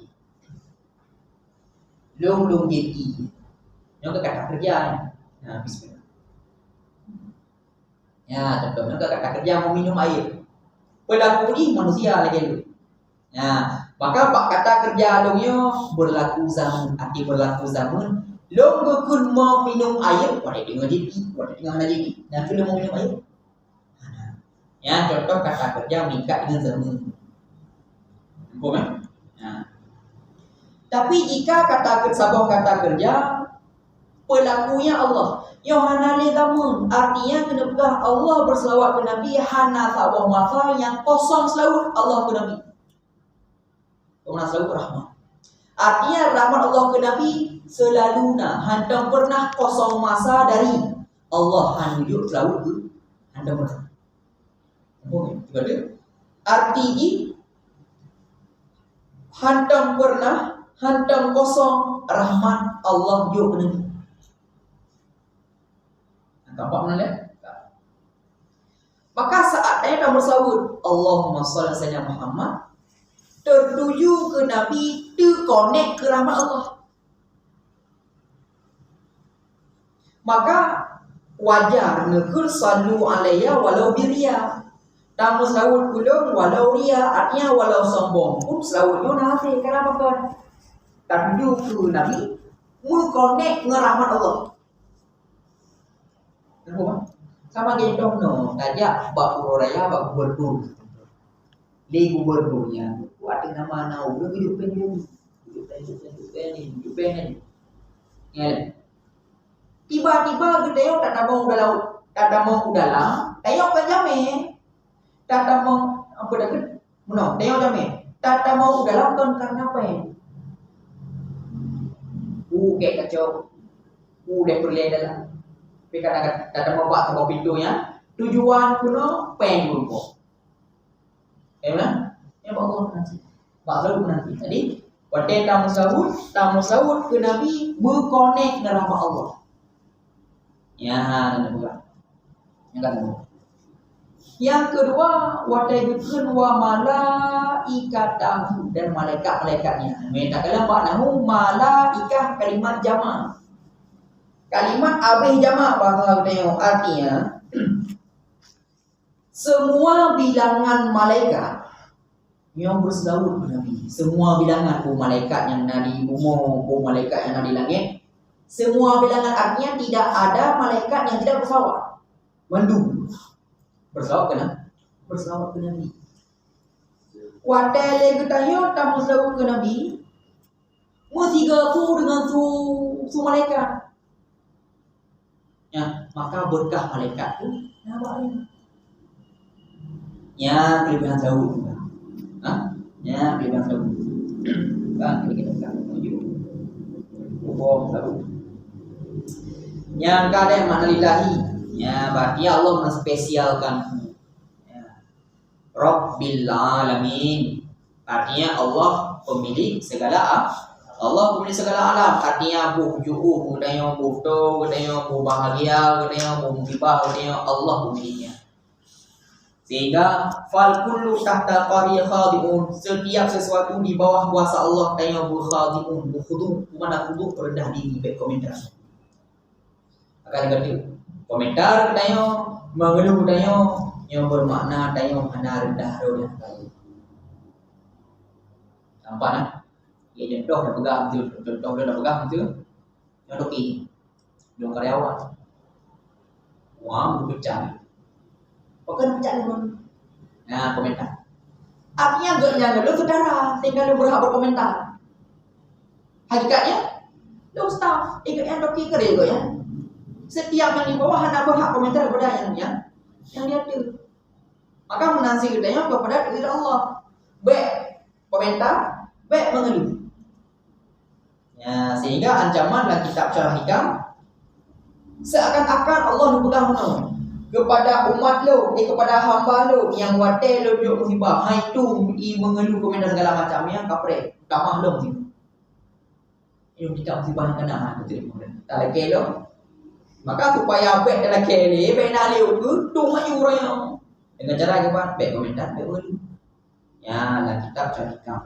Long jadi. Yang kata kerja. Nah, bismillah. Ya, contohnya kata kerja mau minum air. Pelaku ini manusia lagi dulu. Ya, maka pak kata kerja dongnya berlaku zaman, arti berlaku zaman. Long bekun mau minum air, pada tengah jadi. Nah, tu mau minum air. Ya, contoh kata kerja mengikat dengan zaman. Faham? Nah. Tapi jika sebuah kata kerja pelakunya Allah, Yohana zaman artinya kenapa Allah berselawat ke Nabi hana sebuah masa yang kosong selawat Allah ke Nabi. Kemana selawat rahmat. Artinya rahmat Allah ke Nabi selaluna handang pernah kosong masa dari Allah hanujud selawat ke handang pernah. Boleh? Artinya hantam kosong rahmat Allah juga Nabi. Nampak mana lihat? Maka saat ayat bersawut Allahumma shalli ala sayyidina Muhammad tertuju ke Nabi, terkonek ke rahmat Allah. Maka wajar nekul sallu alaiya walau biria. Tamu selawat kulung walau ria, artinya walau sombong pun selawatnya nanti kenapa kan? Tertuju ke Nabi, mengkonek dengan rahmat Allah. Sama gendong no, ngajak bak uraya bak gubernur. Di gubernurnya, ada nama nau, lu hidupin dulu, hidupin ini. Ya. Tiba-tiba kita yo tak mau dalam, tayo kan jamin. Tak mau apa dah ke? Mana? Tayo jamin. Tak mau dalam kan karena apa ya? Kayak kacau. Dia pergi dalam. Tapi kadang-kadang tak mau buat sebuah pintunya. Tujuan kuno pen dulu. Mana? Ya Allah nanti. Baru nanti. Tadi pada tamu sahur ke Nabi berkonek dengan rahmat Allah. Ya, ada pula. Yang kata Yang kedua, wataibun wa malaikatahu, dan malaikat-malaikatnya. Minta kalam maknahu malaikah kalimat jama'. Kalimat abih jama' bahasa tengok artinya semua bilangan malaikat yang berselawat ke Nabi. Semua bilangan malaikat yang ada di bumi, malaikat yang ada di langit. Semua bilangan artinya tidak ada malaikat yang tidak berselawat. Mendung. Berselawat kena? Berselawat ke Nabi. Watai ketanya tak berselawat ke Nabi. Mestiga tu dengan su malaikat. Ya, maka berkah malaikat tu nampaknya. Ya, kelebihan Daud juga. Ya, kelebihan Daud. Kan kita menuju. Hukum Daud. Yang kadang mana lillahi. Ya, berarti Allah menspesialkan. Ya. Rabbil alamin. Artinya Allah pemilik segala Allah pemilik segala alam. Artinya bujuhu, katanya buto, katanya bahagia, katanya musibah, katanya Allah pemiliknya. Sehingga fal kullu tahta qari khadimun, setiap sesuatu di bawah kuasa Allah katanya khadimun, khudu, mana khudu rendah diri, baik komentar. Akan kata komentar katanya mengeluh katanya yang bermakna katanya hana rendah rendah kali. Nampak nak? Ya contoh dah pegang tu, contoh dah pegang tu. Yang doki. Dong karyawan. Wah, berpecah. Bukan pecah dulu. Nah, komentar. Artinya enggaknya lu saudara, tinggal lu berhak berkomentar. Hakikatnya lu staff, ikutnya doki kerja kok ya. Setiap yang di bawah hendak berhak komentar kepada yang dia tu. Maka menansi katanya kepada diri Allah. Baik komentar, baik mengeluh. Ya, sehingga ancaman dalam kitab Syarah Hikam seakan-akan Allah berpegang kepada umat lo, kepada hamba lo yang watai lo duduk musibah, hai tu mengeluh komentar segala macamnya, kapre, tak maklum sih. Ini kita musibah yang kena betul betul. Tak lagi lo, maka supaya baik dalam kiri, baik nak liu tu, tung ayu orang dengan cara apa? Baik komentar, baik mengeluh. Ya, dalam kitab Syarah Hikam.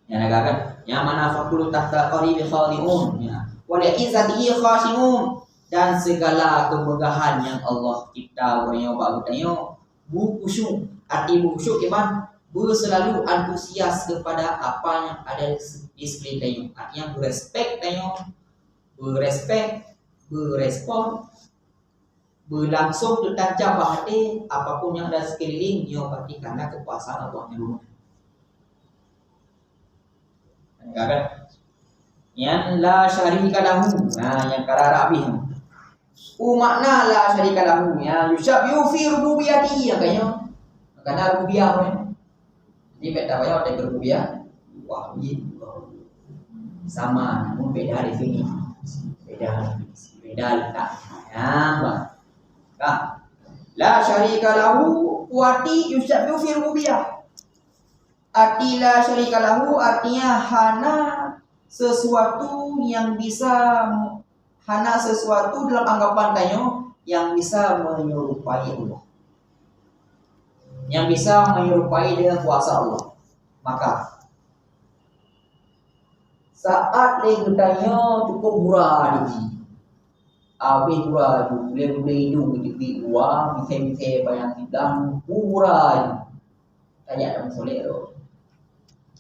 Ya negarakan yang mana fakulu tahta qaribi khadimun ya wal izzatihi khashimun, dan segala kemegahan yang Allah cipta orang baru khusyuk. Arti khusyuk iman selalu antusias kepada apa yang ada di sekeliling. Artinya berespek berespon berlangsung tertancap hati apapun yang ada sekeliling yang berarti karena kekuasaan Allah yang kan yang la syarika lahu, nah yang karara abih makna la syarika lahu ya yusabbihu fi rububiyyatihi kayaknya karena rububiyah kan jadi beda banyak ada rububiyah wahid sama namun beda definisi beda letak ya bang la syarika lahu wati yusabbihu fi rububiyyah. Arti la syarika lahu artinya hana sesuatu yang bisa hana sesuatu dalam anggapan tayo yang bisa menyerupai Allah. Yang bisa menyerupai dengan kuasa Allah. Maka saat legutanya cukup murah di habis murah boleh hidup di uang bisa bayang hilang murah kayak dalam soleh tu.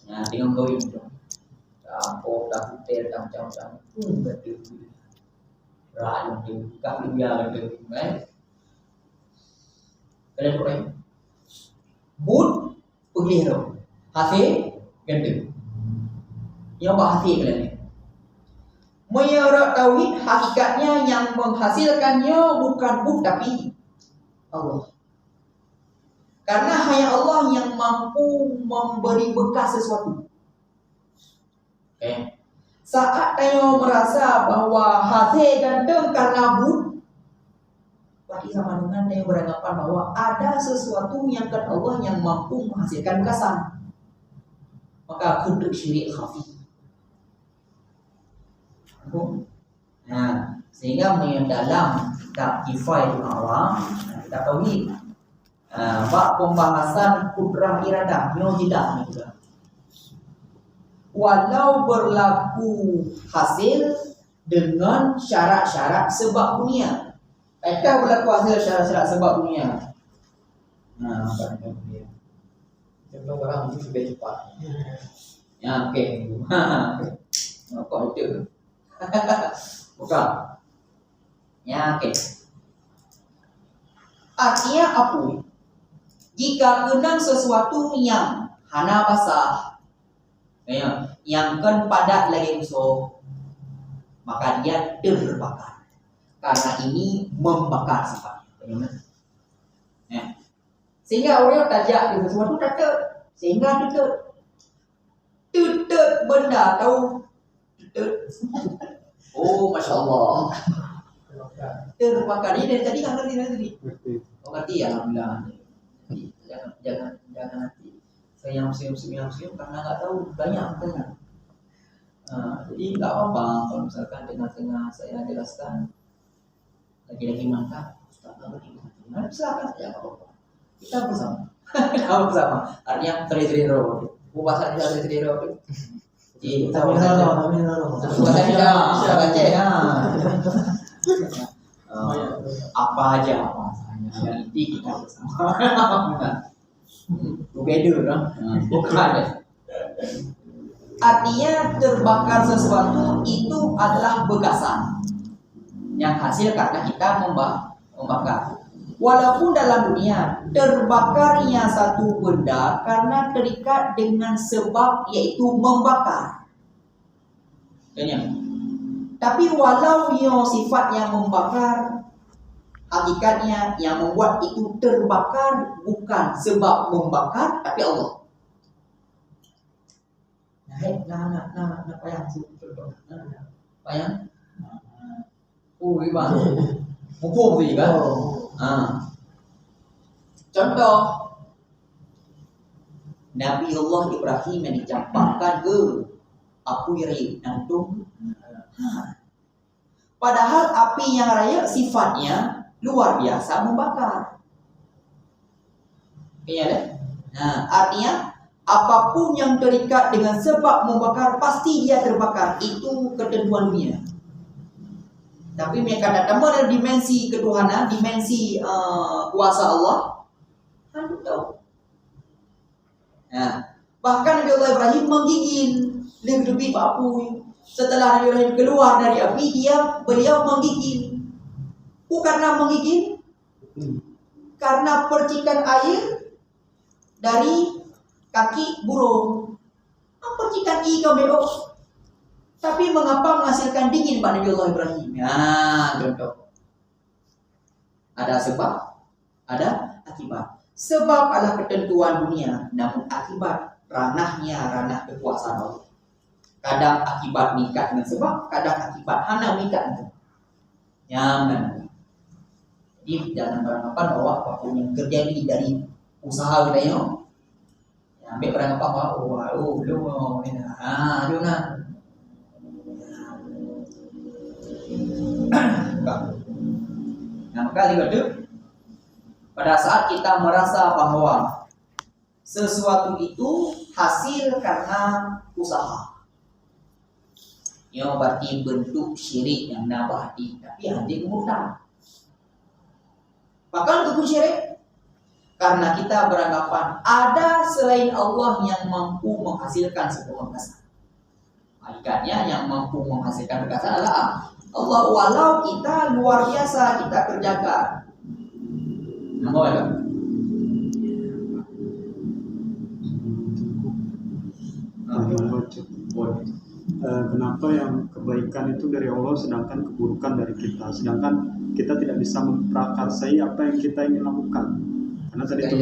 Nah, dengan kawin tu. Campur, tak hotel, tak macam-macam. Betul. Rakyat tu, tak biar tu. Kalian boleh. Bud, pergi tu. Hasil, ganda. Yang apa hasil kalian ni? Menyerak tauhid, hakikatnya yang menghasilkannya bukan bud tapi Allah. Karena hanya Allah yang mampu memberi bekas sesuatu. Okay. Saat tayo merasa bahwa hati ganteng karena bud, berarti sama dengan tayo beranggapan bahwa ada sesuatu yang kan Allah yang mampu menghasilkan bekasan. Maka kuduk syirik khafi. Nah, Sehingga dalam kitab Kifayatul Awam, kita tauhid, bab pembahasan kudrah iradah, mujidah juga. Walau berlaku hasil dengan syarat-syarat sebab dunia. Adakah berlaku hasil syarat-syarat sebab dunia? Contoh barang itu lebih cepat. Ya, okey. Kok itu? Bukan. Ya, okey. Artinya apa? Jika kenang sesuatu yang hana basah, yang kan padat lagi musuh, maka dia terbakar. Karena ini membakar sifatnya. Ya. Sehingga orang tajak di sesuatu kata, sehingga tutut benda tahu tutut. Oh, masya Allah. Terbakar ini dari tadi kan tadi. Oh, ngerti ya, alhamdulillah. Jangan nanti saya senyum karena nggak tahu banyak katanya. Jadi nggak apa-apa kalau misalkan tengah-tengah saya jelaskan lagi mantap, Ustaz nggak begitu. Silakan saja nggak apa-apa. Kita bersama. Artinya teri-teri-ro. Bahasa teri-teri-ro. Jadi kita bersama. Apa aja bahasanya. Nanti kita bersama. Together, bukan. Artinya terbakar sesuatu itu adalah bekasan yang hasil karena kita membakar. Walaupun dalam dunia terbakarnya satu benda karena terikat dengan sebab yaitu membakar. Tapi walau ia sifat yang membakar, hakikatnya yang membuat itu terbakar bukan sebab membakar tapi Allah. Nah, payang payang. Oh, gimana? Mumpung tu kan? Contoh Nabi Allah Ibrahim yang dicampakkan ke api raya nantung. Padahal api yang raya sifatnya luar biasa membakar. Iya, artinya apapun yang terikat dengan sebab membakar pasti dia terbakar. Itu ketentuan dunia. Tapi mereka datang pada dimensi ketuhanan, dimensi kuasa Allah. Anda tahu. Bahkan Nabi Allah Ibrahim menggigil lebih api. Setelah Nabi Ibrahim keluar dari api, beliau menggigil. Bukan karena menggigil, karena percikan air dari kaki burung. Percikan ikan belok. Tapi mengapa menghasilkan dingin pada Nabi Allah Ibrahim? Contoh. Ada sebab, ada akibat. Sebab adalah ketentuan dunia, namun akibat ranah kekuasaan Allah. Kadang akibat mengikat dengan sebab, kadang akibat hanya mengikat dengan. Jadi jangan beranggapan bahwa apapun yang terjadi dari usaha kita ambil beranggapan bahwa belum mau ini. Maka pada saat kita merasa bahwa sesuatu itu hasil karena usaha, berarti bentuk syirik yang nabati, tapi hati kemurtaan. Bahkan itu syirik karena kita beranggapan ada selain Allah yang mampu menghasilkan sebuah perkataan. Hakikatnya yang mampu menghasilkan perkataan adalah Allah. Walau kita luar biasa kita kerjakan. Kenapa yang kebaikan itu dari Allah sedangkan keburukan dari kita, sedangkan kita tidak bisa memprakarsai apa yang kita ingin lakukan. Karena tadi itu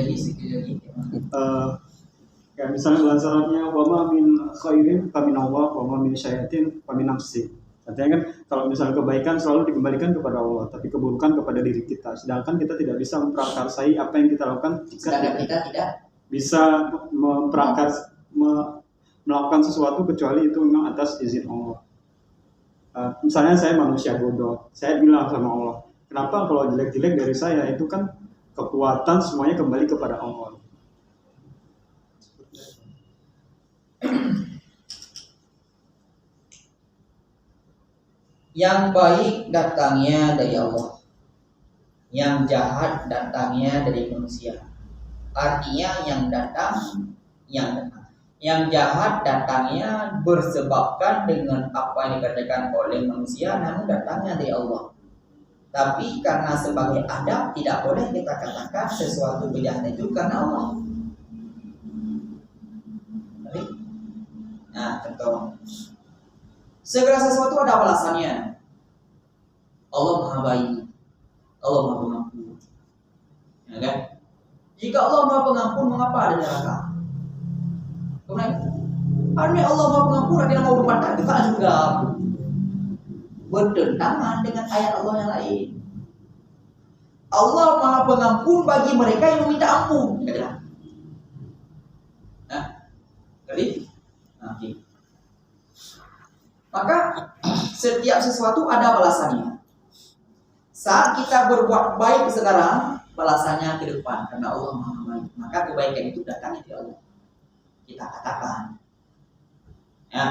kayak misalnya bulan syaratnya wama min khairin famin Allah wama min syaitin famin nafsi. Artinya kan kalau misalnya kebaikan selalu dikembalikan kepada Allah, tapi keburukan kepada diri kita. Sedangkan kita tidak bisa memprakarsai apa yang kita lakukan jika kita tidak bisa melakukan sesuatu kecuali itu memang atas izin Allah. Misalnya saya manusia bodoh, saya bilang sama Allah, kenapa kalau jelek-jelek dari saya itu kan kekuatan semuanya kembali kepada Allah. Yang baik datangnya dari Allah, yang jahat datangnya dari manusia. Artinya yang jahat datangnya bersebabkan dengan apa yang dikerjakan oleh manusia, namun datangnya dari Allah. Tapi karena sebagai adab tidak boleh kita katakan sesuatu kejahatan itu karena Allah. Nah, contoh, segala sesuatu ada alasannya. Allah Maha Baik, Allah Maha Pengampun. Ya kan? Jika Allah Maha Pengampun, mengapa ada neraka? Kemudian, artinya Allah Maha Pengampun, artinya mau rumah tangga juga bertentangan dengan ayat Allah yang lain. Allah Maha Pengampun bagi mereka yang meminta ampun. Nah, jadi, nanti. Maka setiap sesuatu ada balasannya. Saat kita berbuat baik sekarang, balasannya ke depan karena Allah Maha Baik. Maka kebaikan itu datang dari Allah. Kita katakan, ya,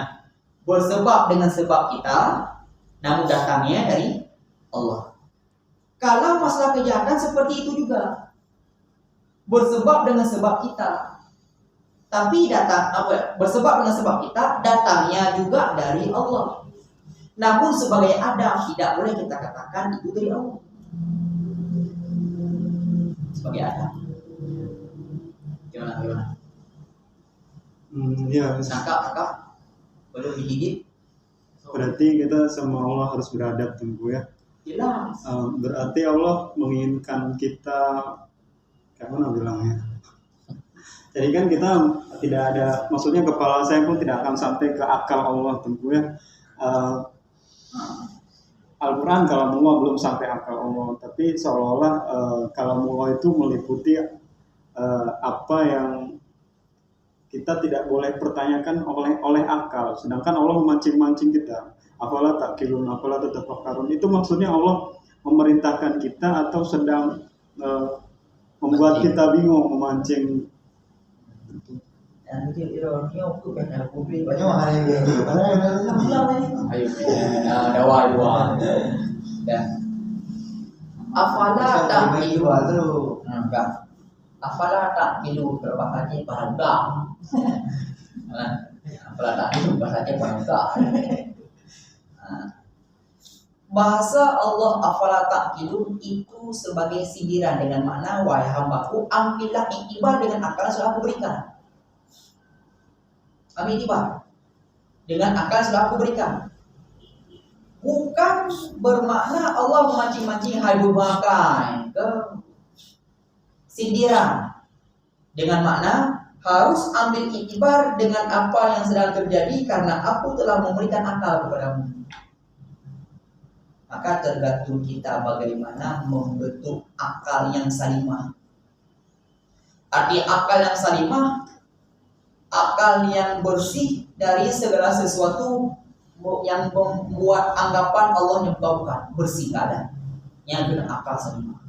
bersebab dengan sebab kita, namun datangnya dari Allah. Kalau masalah kejahatan seperti itu juga, bersebab dengan sebab kita, tapi bersebab dengan sebab kita, datangnya juga dari Allah. Namun sebagai adab tidak boleh kita katakan itu dari Allah. Sebagai adab. Gimana? Ya, Sangka belum digigit. berarti kita sama Allah harus beradab tentu ya. Jelas. Berarti Allah menginginkan kita, kayak mana bilangnya? Jadi kan kita tidak ada, maksudnya kepala saya pun tidak akan sampai ke akal Allah tentu ya. Al-Quran kalamullah belum sampai akal Allah, tapi seolah-olah kalamullah itu meliputi apa yang kita tidak boleh pertanyakan oleh akal, sedangkan Allah memancing-mancing kita. Afala ta'qilun, afala tatafakkarun. Itu maksudnya Allah memerintahkan kita atau sedang membuat kita bingung, memancing. Afala ta'qilu berbahasa Bahasa. Afala ta'qilu bahasa Bahasa. Bahasa Allah afala ta'qilu itu sebagai sindiran dengan makna wahai hambaku, ambillah iktibar dengan akal yang sudah aku berikan. Ambil iktibar dengan akal yang sudah aku berikan. Bukan bermakna Allah memancing-mancing hai berbagai ke sindiran dengan makna harus ambil iktibar dengan apa yang sedang terjadi karena aku telah memberikan akal kepadamu. Maka tergantung kita bagaimana membentuk akal yang salimah. Arti akal yang salimah, akal yang bersih dari segala sesuatu yang membuat anggapan Allah yang bukan bersih, nggak ada. Yang dengan akal salimah.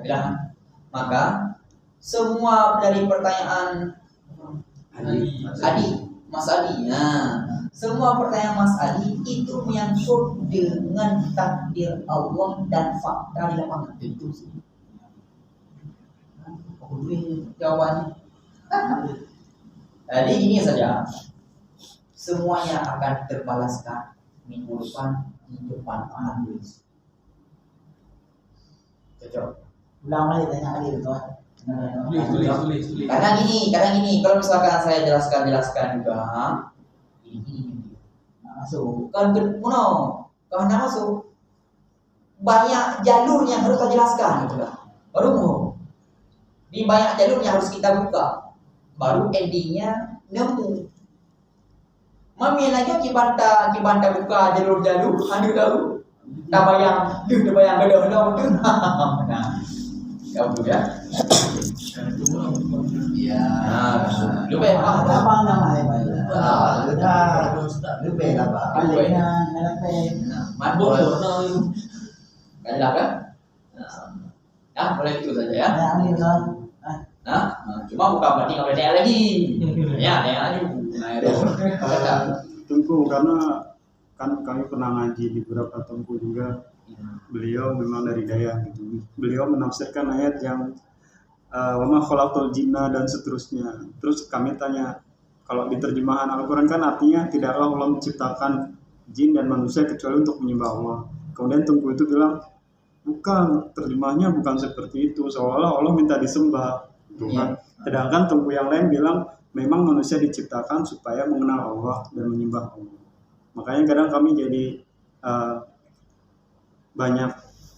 Bilang, maka semua dari pertanyaan Mas Adi, nah, semua pertanyaan Mas Adi itu menyangkut dengan takdir Allah dan fakta di lapangan itu sih. Jawabannya. Jadi ini saja, semuanya akan terbalaskan minggu depan di depan alhamdulillah. Cocok. Ulang lagi tanya Ali betul. Tulis. Karena gini, kalau misalkan saya jelaskan juga, ini masuk. Karena masuk banyak jalur yang harus kita jelaskan, gitu lah. Baru di banyak jalur yang harus kita buka, baru endingnya nemu. Mami aja cibanta buka jalur-jalur, anu tahu. Tak bayang gedo. Nah. Kamu ya. Ya. Lu be Apa apa? bang namanya Pak? Ah, Lupa lah Pak. Baliknya nelape. Mabuk kan lah kan? Ya, boleh itu saja ya. Ya ambil Pak. Nah, cuma bukan berarti nggak boleh tanya lagi. Ya, tanya lagi. Nah, itu. Tengku, karena kan kami pernah ngaji di beberapa tengku juga. Beliau memang dari daya gitu. Beliau menafsirkan ayat yang wa ma khalaqtul jinna dan seterusnya. Terus kami tanya, kalau di terjemahan Al-Quran kan artinya tidaklah Allah menciptakan jin dan manusia kecuali untuk menyembah Allah. Kemudian Tengku itu bilang, bukan, terjemahnya bukan seperti itu, seolah Allah minta disembah, gitu kan. Sedangkan Tengku yang lain bilang memang manusia diciptakan supaya mengenal Allah dan menyembah Allah. Makanya kadang kami jadi banyak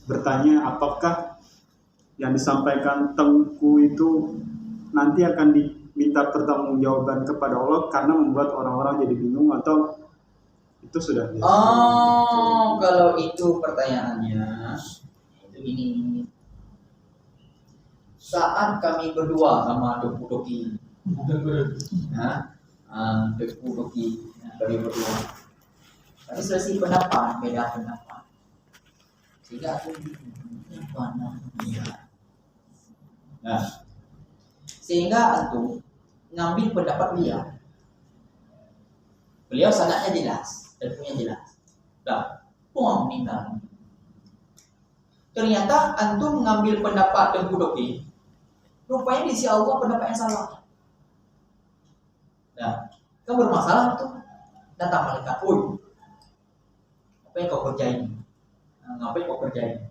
bertanya, apakah yang disampaikan Tengku itu nanti akan diminta pertanggungjawaban kepada Allah karena membuat orang-orang jadi bingung, atau itu sudah biasa? Oh, kalau itu pertanyaannya, itu ini. Saat kami berdua sama Teku Doki, Teku Doki, kami berdua, kami selisih pendapat, beda pendapat. Sehingga aku nah, sehingga aku ngambil pendapat beliau sangatnya jelas, tentunya jelas. Nah, puang meninggal. Ternyata antum mengambil pendapat Tengku Doki, rupanya di sisi Allah pendapat yang salah. Nah, kan bermasalah tuh. Datang malaikat, "Oi, apa yang kau kerjain? Ngapain kau kerjain?"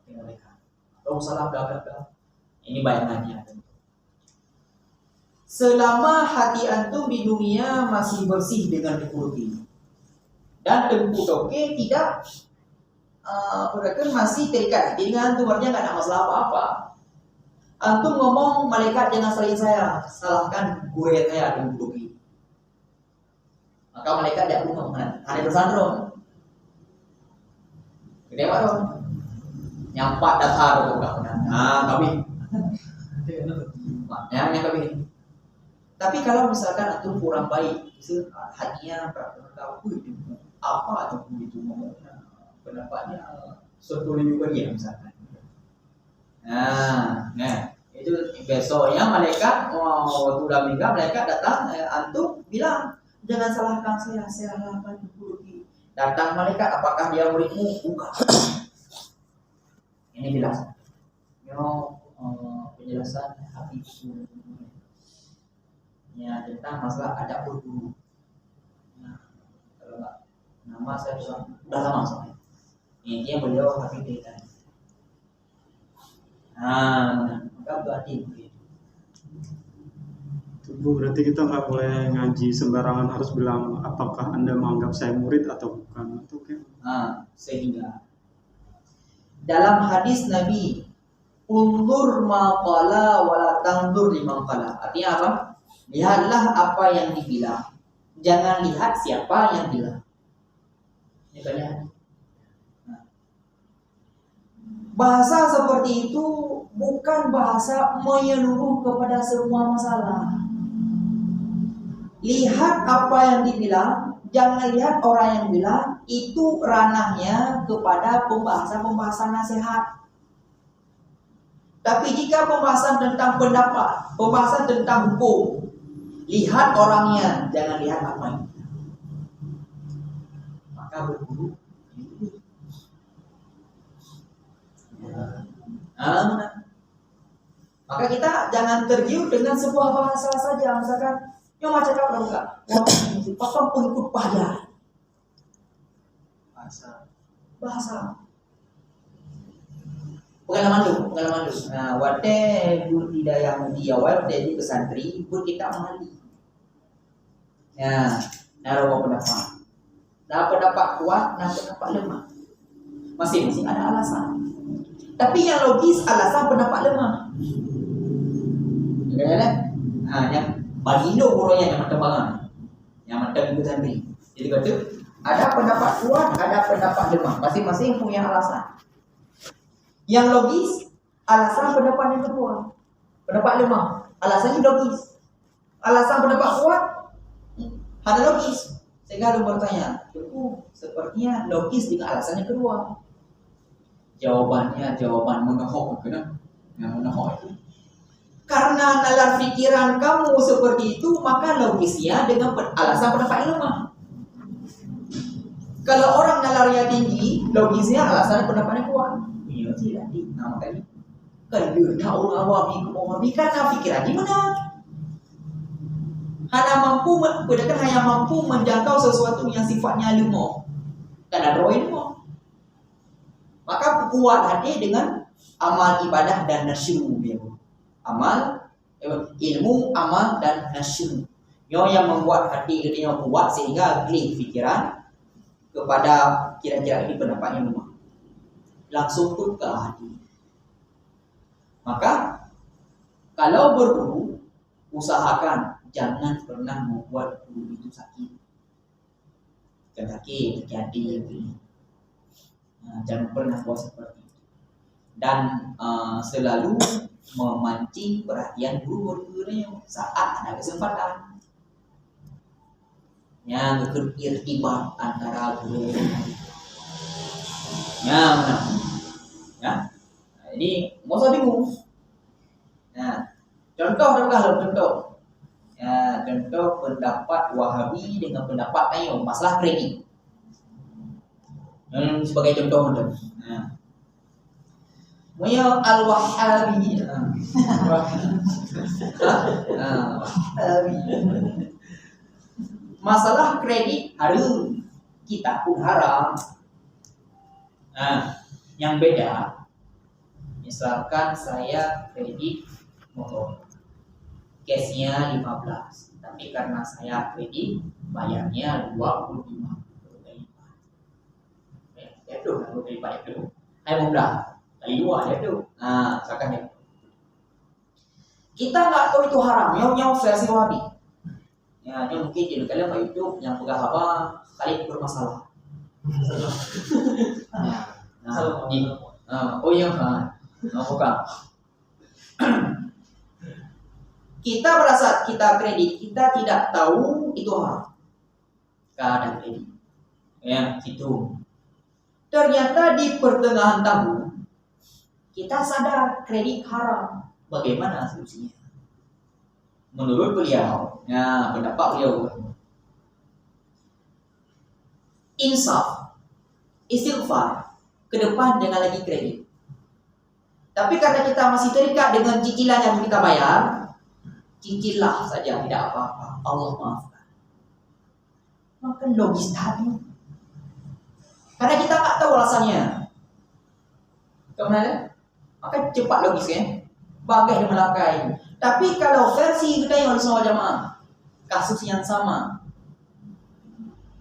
Malaikat, "Kau salah bla. Ini bayangannya. Selama hati antum di dunia masih bersih dengan Tengku Doki, dan Tengku Doki tidak masih terikat dengan antum, artinya nggak ada masalah apa-apa. Antum ngomong malaikat jangan selain saya, salahkan gue saya Tengku Doki. Maka malaikat tidak perlu ngomong, ada bersandron. Gede banget, nyampak dasar tuh enggak. Nah, kami. Maknya kami. Tapi kalau misalkan antum kurang baik, hatinya berkata, apa tuh begitu ngomongnya, pendapatnya sebetulnya juga dia misalkan. Nah, itu besoknya malaikat, waktu udah meninggal malaikat datang, antum bilang, jangan salahkan saya salahkan Tengku Doki. Datang malaikat, apakah dia muridmu? Bukan. Ini jelas. Penjelasan Habibur ya tentang masalah adab guru. Nah, kalau nggak nama saya sudah lama soalnya. Intinya beliau Habib tadi. Maka berarti begitu. Bu, berarti kita nggak boleh ngaji sembarangan, harus bilang apakah Anda menganggap saya murid atau bukan, atau kayak. Sehingga dalam hadis Nabi, undur ma qala wa la tandur liman qala. Artinya apa? Lihatlah apa yang dibilang, jangan lihat siapa yang bilang. Ini kan. Bahasa seperti itu bukan bahasa menyeluruh kepada semua masalah. Lihat apa yang dibilang, jangan lihat orang yang bilang. Itu ranahnya kepada pembahasan nasihat. Tapi jika pembahasan tentang pendapat, pembahasan tentang hukum, lihat orangnya, jangan lihat apa yang bilang. Maka berguru. Maka kita jangan tergiur dengan sebuah bahasa saja. Misalkan, yang macam apa enggak? Papa pengikut pada bahasa. Pengalaman dulu. Wate bu tidak yang diawal dari pesantri, bu kita mandi. Ya, naruh pendapat. Nah pendapat kuat, nah pendapat lemah. Masing-masing ada alasan. Tapi yang logis alasan pendapat lemah. Yang Bagindo poronya yang terbangan, yang macam itu tadi. Jadi betul. Ada pendapat kuat, ada pendapat lemah. Masing-masing punya alasan. Yang logis Alasan pendapat yang kedua, pendapat lemah, alasannya logis. Alasan pendapat kuat, ada logis. Sehingga ada bertanya, sepertinya logis dengan alasan yang kedua. Jawabannya jawaban menohok, kan? Yang menohok itu. Karena nalar pikiran kamu seperti itu, maka logisnya dengan alasan pendapat yang lemah. Kalau orang nalarnya tinggi, logisnya alasan pendapat yang kuat. Iya tidak di nama tadi. Kalau orang awam karena pikirannya benar. Hanya mampu menjangkau sesuatu yang sifatnya lemah. Karena roh lemah. Maka kuat hati dengan amal ibadah dan nasyru dia. Amal, ilmu, amal dan nasyru. Yang membuat hati kita kuat sehingga gelih pikiran kepada kira-kira ini pendapatnya lemah. Langsung pun ke hati. Maka kalau berguru, usahakan jangan pernah membuat guru itu sakit. Jangan sakit, jadi jangan pernah buat seperti itu. Dan selalu memancing perhatian guru-gurunya saat ada kesempatan. Yang irtibat antara guru benar. Ya. Ini nggak usah bingung. Nah, contoh. Ya, contoh pendapat Wahabi dengan pendapat Ayo masalah kredit. Sebagai contoh untuk. Nah, Al-Wahabi. Masalah kredit haram, kita pun haram. Nah, yang beda, misalkan saya kredit motor, cashnya 15, tapi karena saya kredit bayarnya 25. Ya tuh, kali lipat itu. Ayo mudah, kali 2 ya tuh. Nah, misalkan ya. Kita nggak tahu itu haram, yang versi Wahabi. Ya, ini mungkin jadi kalian Pak YouTube yang pegang apa kali bermasalah. Bukan. Kita merasa kita kredit, kita tidak tahu itu haram. Keadaan kredit. Ya, gitu. Ternyata di pertengahan tahun kita sadar kredit haram. Bagaimana solusinya? Menurut beliau, ya pendapat beliau, insaf, istighfar, ke depan jangan lagi kredit. Tapi karena kita masih terikat dengan cicilan yang kita bayar, cicillah saja, tidak apa-apa. Allah maafkan. Maka logis tadi. Karena kita tak tahu alasannya. Kemudian, maka cepat logis kan? Bagai dan melakai. Tapi kalau versi kita yang harus sama jamaah, kasus yang sama.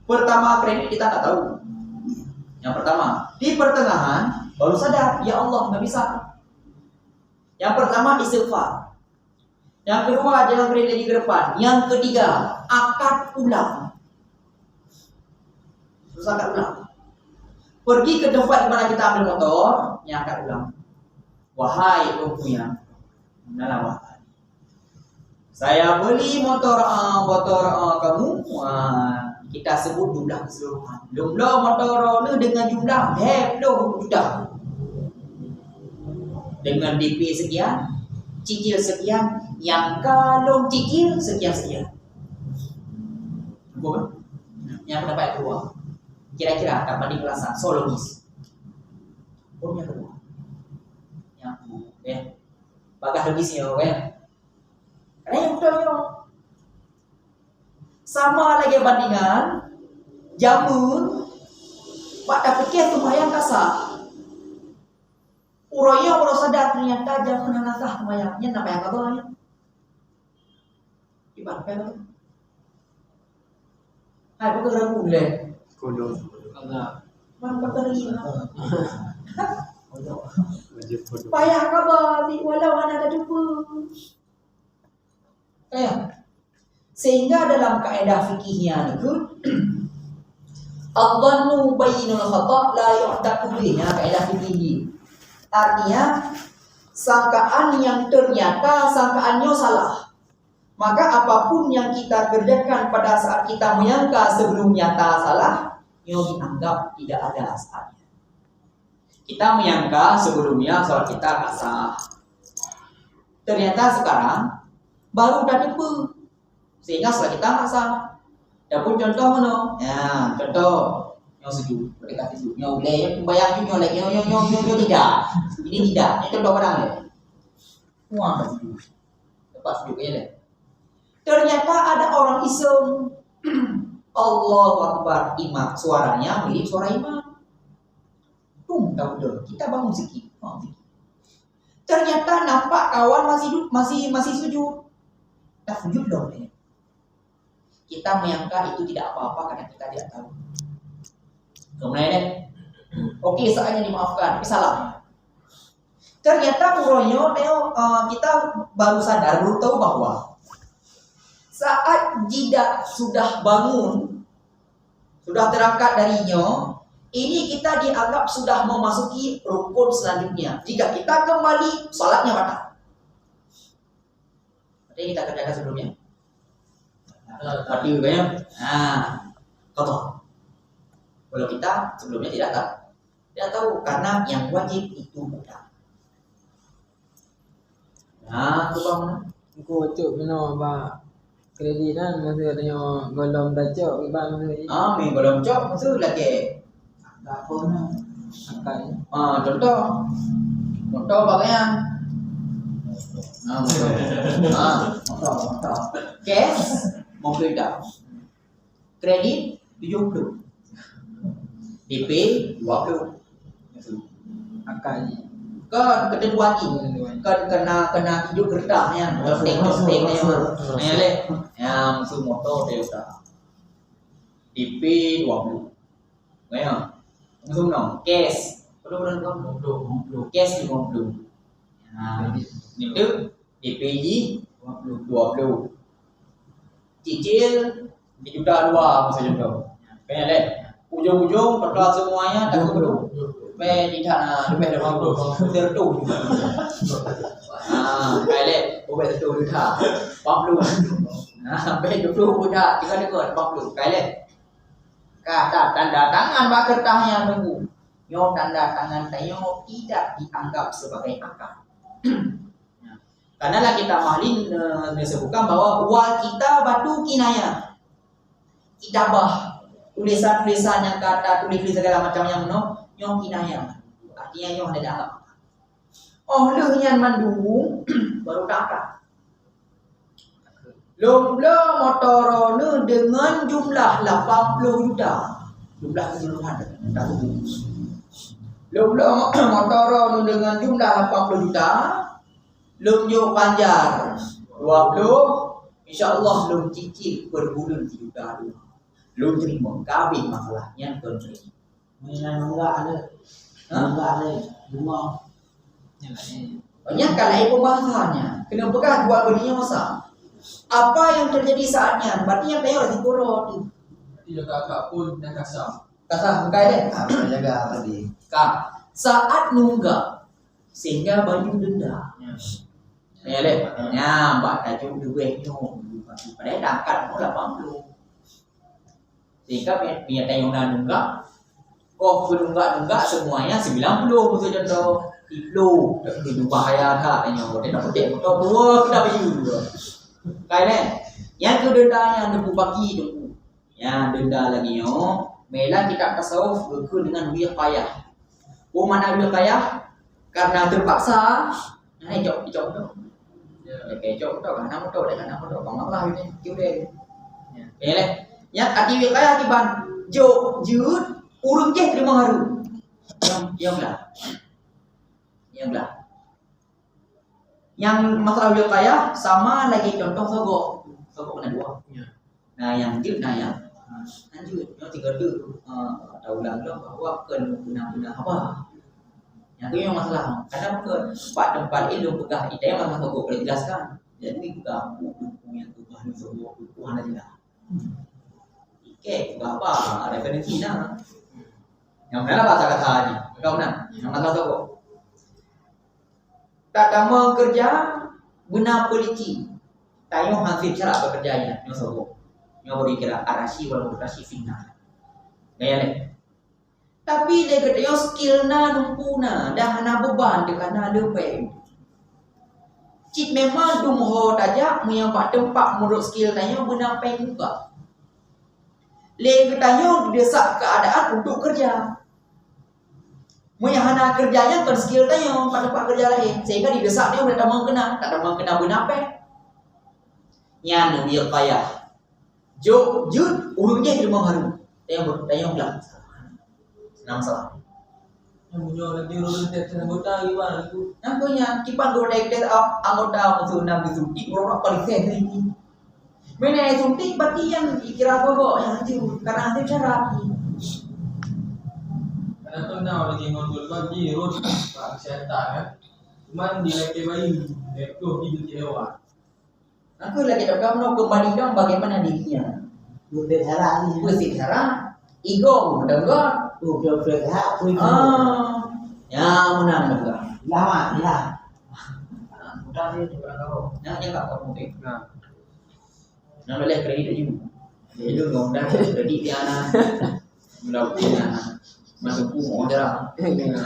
Pertama kredit kita tak tahu. Yang pertama, di pertengahan baru sadar, ya Allah nggak bisa. Yang pertama istighfar. Yang kedua jangan kredit lagi ke depan. Yang ketiga akad ulang. Terus akad ulang. Pergi ke tempat di mana kita ambil motor, yang akad ulang. Wahai pengguna, wahai. Saya beli motor kamu, kita sebut jumlah keseluruhan. Jumlah motor ini dengan jumlah sudah. Dengan DP sekian, cicil sekian, yang kalau cicil sekian. Bukan? Yang pendapat kedua. Kira-kira akan banding perasaan logis. Yang kedua. Ya. Bagah logisnya ya. Karena yang kedua sama lagi bandingan jamun pada pikir lumayan kasar. Uroyo sadar ternyata jamun nakah lumayannya namanya kabarnya. Gimana kan? Hai bukan ragu deh. Kodo. Enggak. Mana terima. Wajib kodo. Payah kabar walau ada jumpa. Sehingga dalam kaidah fikihnya itu adh-dhannu bainal khata' la yu'taqu bihi, kaidah fikih. Artinya sangkaan yang ternyata sangkaannya salah. Maka apapun yang kita kerjakan pada saat kita menyangka sebelum nyata salah, yang dianggap tidak ada asalnya. Kita menyangka sebelumnya sholat kita tak sah. Ternyata sekarang baru dah depa, sehingga sholat kita tak sah. Dapun contoh mana? Ya, contoh yang sejuk, mereka sejuk. Yang boleh bayang juga lagi, yang tidak. Ini tidak. Ini contoh barang ni. Wah, sejuk. Lepas sejuk aja deh. Ternyata ada orang iseng. Allahu Akbar, imam suaranya mirip suara imam. Tahu dah, kita bangun sikit. Ternyata nampak kawan masih sujud. Tak sujud dong ni. Kita menyangka itu tidak apa-apa karena kita tidak tahu. Kemudian deh. Okey, saatnya dimaafkan, tapi salah. Ternyata uronya kita baru sadar, baru tahu bahwa saat jidat sudah bangun, sudah terangkat darinya, ini kita dianggap sudah memasuki rukun selanjutnya. Jika kita kembali, salatnya batal. Berarti kita kerjakan sebelumnya. Mati juga ya. Kotor. Kalau kita sebelumnya tidak tahu karena yang wajib itu mudah. Nah, tu bang. Aku cuk minum apa kredit kan masa tanya golong dacok ibang masa ni. Main golong cok maksud lagi. Tak pun. Akan. Contoh bagaian. Motor. Cash mobil dah. Kredit 70. DP 20. Akan. Kan kena dua kan kena hidup gerdah yang steng yang le yang su motor dia dah. DP 20. Ngaya. Langsung no. Cash. Belum. Cash 50. Itu DPJ 20. Cicil dijuta 2 masa contoh. Kan le. Ujung-ujung total semuanya tak perlu. Di sana lebih dari 50 tertu. Kali boleh tertu dah. 40. Sampai 20 budak juga dekat 40. Kali. Kata tanda tangan bak kertasnya nunggu. Yo tanda tangan tayo tidak dianggap sebagai akad. Karena lah kita mahlin disebutkan bahwa wal kita batu kinaya. Kitabah tulisan-tulisan yang kata tulis segala macam yang yang kinaya. Artinya yang ada dalam. Oh lehnya mandung baru tak. Lomba motorone dengan jumlah 80 juta. Jumlah keseluruhan. Lomba motorone dengan jumlah 80 juta. Lumjo panjar 20. InsyaAllah lum cicil per bulan 3 juta. Lum terima kabin masalahnya tuan terima. Mainan enggak ada. Enggak ada. Rumah. Banyak kali pembahasannya. Kenapakah jual belinya masa? Apa yang terjadi saatnya? Berarti yang tahu lagi korot. Tidak kakak pun dah kasar. Kasar bukan deh. Apa jaga tadi? Kak, saat nunggak sehingga baju denda. Ya deh. Ya, mbak tajuk duitnya. Padahal angkat 80. Sehingga punya tajuk nunggak. Oh, nunggak semuanya 90 betul contoh. Itu bahaya tak tanya. Dia nak petik motor dua kena baju. Kailan yang tu denda yang depu bagi tu. Yang denda lagi yo. Mela kita tasawuf berku dengan wiqayah. Mana wiqayah? Karena terpaksa. Nah, jauh tu. Ya, jauh tu kan nama tu dengan nama tu. Panglah ini kiude. Ya le. Yang arti wiqayah tiban jo jut urung je terima haru. Yang lah. Yang masalah wiqayah sama lagi contoh sogok kena dua. Nah yang jut nah yang lanjut yang tiga tu tahu ulang bahwa guna apa. Yang tu yang masalah. Karena tempat ilmu pegah itu yang masalah sogok boleh jelaskan. Jadi pegah buku yang tu bahan sogok buku ada jelas. Oke, apa referensi nah. Yang mana bahasa kata ni? Kau nak? Yang masalah sogok. Tak tama kerja benar politi. Tayo hasil cara bekerjanya. Nyo sobo. Nyo beri kira arasi wala arasi fitnah. Gaya le. Tapi dia kata yo skill na numpuna dah na beban dekat na lepek. Cik memang dumho tajak menyampak tempat menurut skill tanya benar peng juga. Le kata desak keadaan untuk kerja. Menyahana kerjanya kan skill tanya pada tempat kerja lain. Sehingga didesak dia tak ada mengkena benar peng. Nyanu dia kaya. Jod urungnya di rumah baru. Tanya ulang. Senang salah. Yang punya lagi urut tes anggota gimana tu? Namanya kipan godek tes anggota musuh nabi suntik berapa persen ini. Mana yang suntik berarti yang kira apa yang itu karena ada cara. Karena pernah lagi ngondol pagi urut pak kesehatan kan. Cuman di laki bayi, itu hidup hewan. Aku lagi tak tahu kembali dong bagaimana dirinya. Bukan salah ni. Mesti cara ego mendengar. Bukan salah. Ya menang juga. Lama lah. Mudah sih orang kau. Yang tak kau mungkin. Nah boleh kredit aja. Jadi nggak mudah kredit dia anak. Mudah punya anak. Masuk pun orang. Kalian.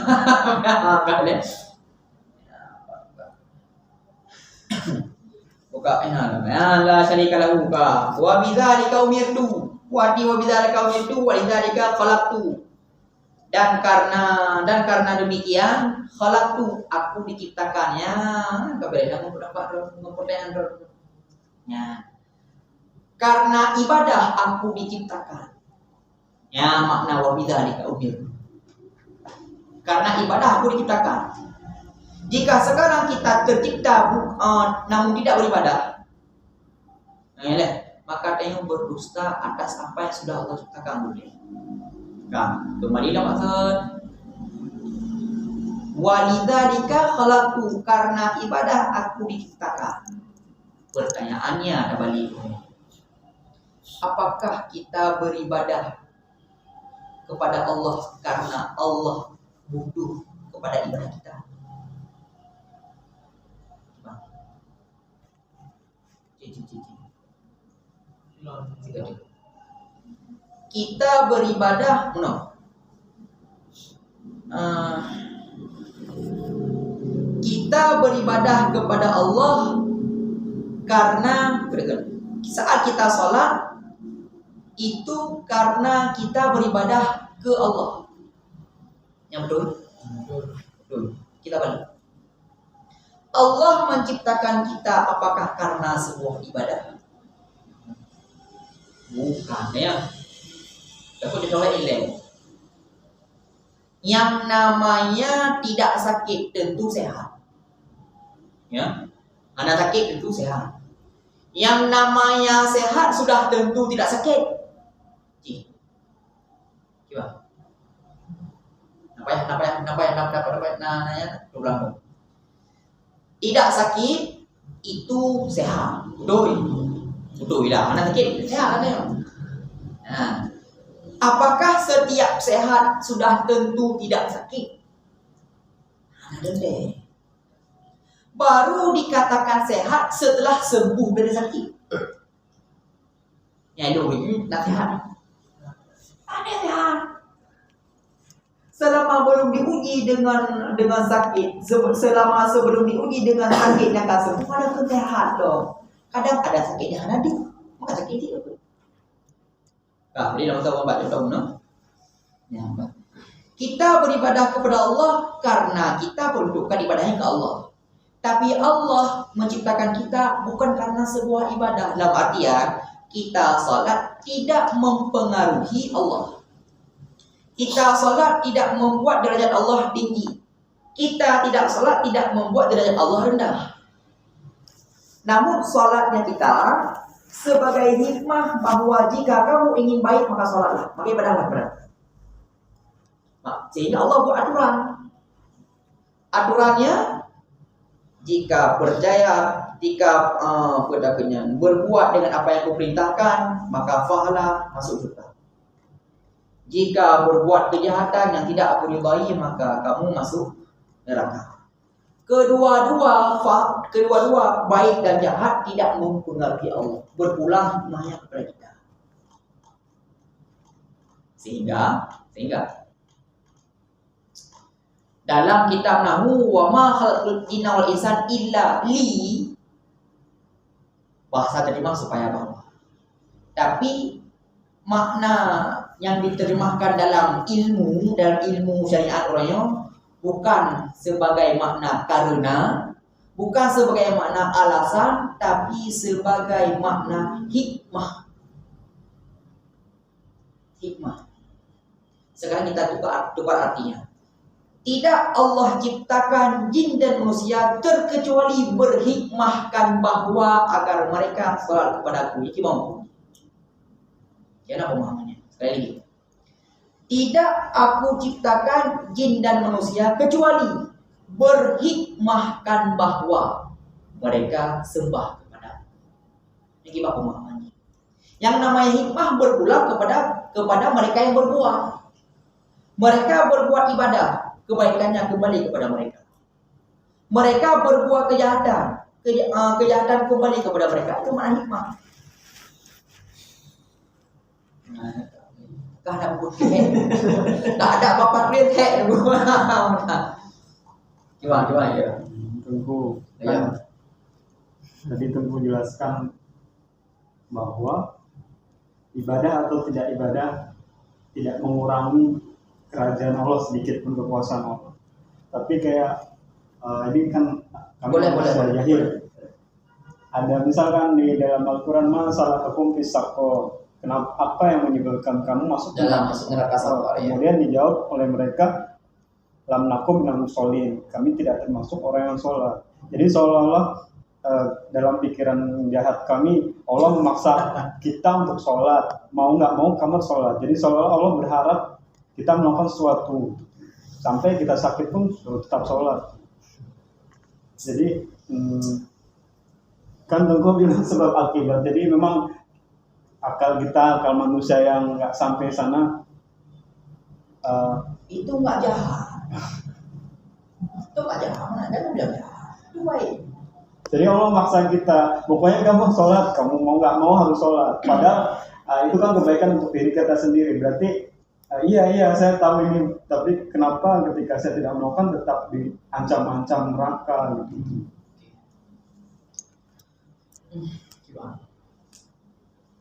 Buka enak. Allah syarika lahu ka. Wa bidzalika umirtu. Wa bidzalika umirtu wa lidzalika khalaqtu. Dan karena demikian khalaqtu aku diciptakannya. Keberadaan mempertahankan. Ya. Karena ibadah aku diciptakan. Ya makna wa bidzalika umirtu. Karena ibadah aku diciptakan. Jika sekarang kita tercipta namun tidak beribadah, maka tayong berdusta atas apa yang sudah Allah ciptakan boleh. Nah, kembali dalam maksud walidzalika khalaqtu karena ibadah aku diciptakan. Pertanyaannya ada balik. Apakah kita beribadah kepada Allah karena Allah butuh kepada ibadah kita? Kita beribadah kita beribadah kepada Allah karena saat kita sholat itu karena kita beribadah ke Allah. Yang betul. Kita balik. Allah menciptakan kita apakah karena sebuah ibadah? Bukan ya. Tapi ditolak ilmu. Yang namanya tidak sakit tentu sehat. Ya. Anak sakit tentu sehat. Yang namanya sehat sudah tentu tidak sakit. Coba. Namanya tidak sakit itu sehat. Betul lah. Anak sakit sehat kan ya. Nah, apakah setiap sehat sudah tentu tidak sakit? Ada. Baru dikatakan sehat setelah sembuh dari sakit. Ya itu nasihat. Ada sehat. Selama belum diuji dengan sakit, selama sebelum diuji dengan sakit yang tak sembuh, ada sehat dong. Kadang ada sakit yang ada, maka sakit itu. Jadi nama tahu baca tahu no. Ya, kita beribadah kepada Allah karena kita peruntukkan ibadahnya ke Allah. Tapi Allah menciptakan kita bukan karena sebuah ibadah. Dalam artian kita salat tidak mempengaruhi Allah. Kita salat tidak membuat derajat Allah tinggi. Kita tidak salat tidak membuat derajat Allah rendah. Namun salatnya kita sebagai hikmah bahwa jika kamu ingin baik maka salatlah. Maka ibadahlah berarti. Sehingga Allah buat aturan. Aturannya jika percaya, jika berbuat dengan apa yang kuperintahkan, maka fahala masuk surga. Jika berbuat kejahatan yang tidak aku ridai, maka kamu masuk neraka. Kedua-dua baik dan jahat tidak mempengaruhi Allah. Berpulang hikmahnya kepada kita. Sehingga dalam kitab Nahwu wa ma khalaqul jinna wal insan illa li, bahasa terjemah supaya bahwa. Tapi makna yang diterjemahkan dalam ilmu syariat orangnya bukan sebagai makna karena, bukan sebagai makna alasan, tapi sebagai makna hikmah. Sekarang kita tukar artinya. Tidak Allah ciptakan jin dan manusia terkecuali berhikmahkan bahwa agar mereka salat kepadaku. Ini mau. Jangan pemahamannya. Sekali lagi. Tidak aku ciptakan jin dan manusia kecuali berhikmahkan bahwa mereka sembah kepadaku. Ini gimana pemahamannya? Yang namanya hikmah berpulang kepada mereka yang berbuat. Mereka berbuat ibadah, kebaikannya kembali kepada mereka. Mereka berbuat kejahatan kembali kepada mereka. Itu makna hikmah. Tak ada putih, tak ada bapak lihat. Gimana ya? Tunggu. Ya. Tadi Tunggu jelaskan bahwa ibadah atau tidak ibadah tidak mengurangi kerajaan Allah sedikit pun, kekuasaan Allah. Tapi kayak ini kan kami boleh. jahil. Ada misalkan di dalam Al-Quran masalah hukum fisako. Kenapa, apa yang menyebabkan kamu masuk neraka safar? Kemudian dijawab oleh mereka, lam nakum minal musholin, kami tidak termasuk orang yang sholat. Jadi seolah-olah dalam pikiran jahat kami, Allah memaksa kita untuk sholat, mau nggak mau kamu sholat. Jadi seolah-olah Allah berharap kita melakukan sesuatu, sampai kita sakit pun suruh tetap sholat. Jadi kan Tunggu bilang sebab akibat. Jadi memang akal manusia yang nggak sampai sana itu nggak jahat. Itu nggak jahat. Mana ada yang bilang jahat? Itu baik. Jadi Allah maksa kita, pokoknya kamu sholat, kamu mau nggak mau harus sholat. Padahal itu kan kebaikan untuk diri kita sendiri. Berarti iya saya tahu ini, tapi kenapa ketika saya tidak melakukan tetap diancam-ancam neraka gitu.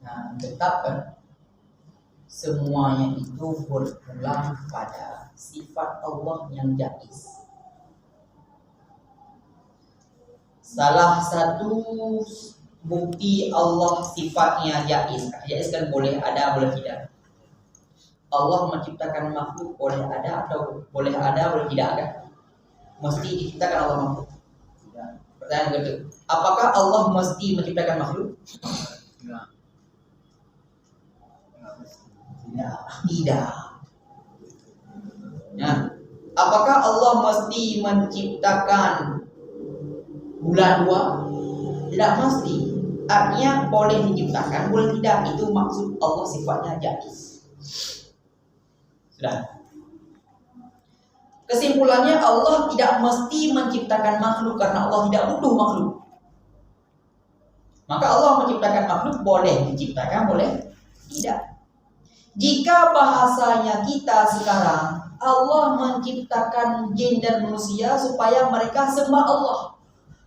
Nah, tetap kan semuanya itu berpulang pada sifat Allah yang jaiz. Salah satu bukti Allah sifatnya jaiz. Jaiz kan boleh ada, boleh tidak. Allah menciptakan makhluk boleh ada atau boleh tidak ada. Mesti diciptakan Allah makhluk. Pertanyaan kedua, apakah Allah mesti menciptakan makhluk? Tidak. Nah, apakah Allah mesti menciptakan bulan 2? Tidak mesti. Artinya boleh diciptakan, boleh tidak. Itu maksud Allah sifatnya jaiz. Sudah. Kesimpulannya Allah tidak mesti menciptakan makhluk karena Allah tidak butuh makhluk. Maka Allah menciptakan makhluk boleh diciptakan, boleh tidak. Jika bahasanya kita sekarang, Allah menciptakan jin dan manusia supaya mereka sembah Allah.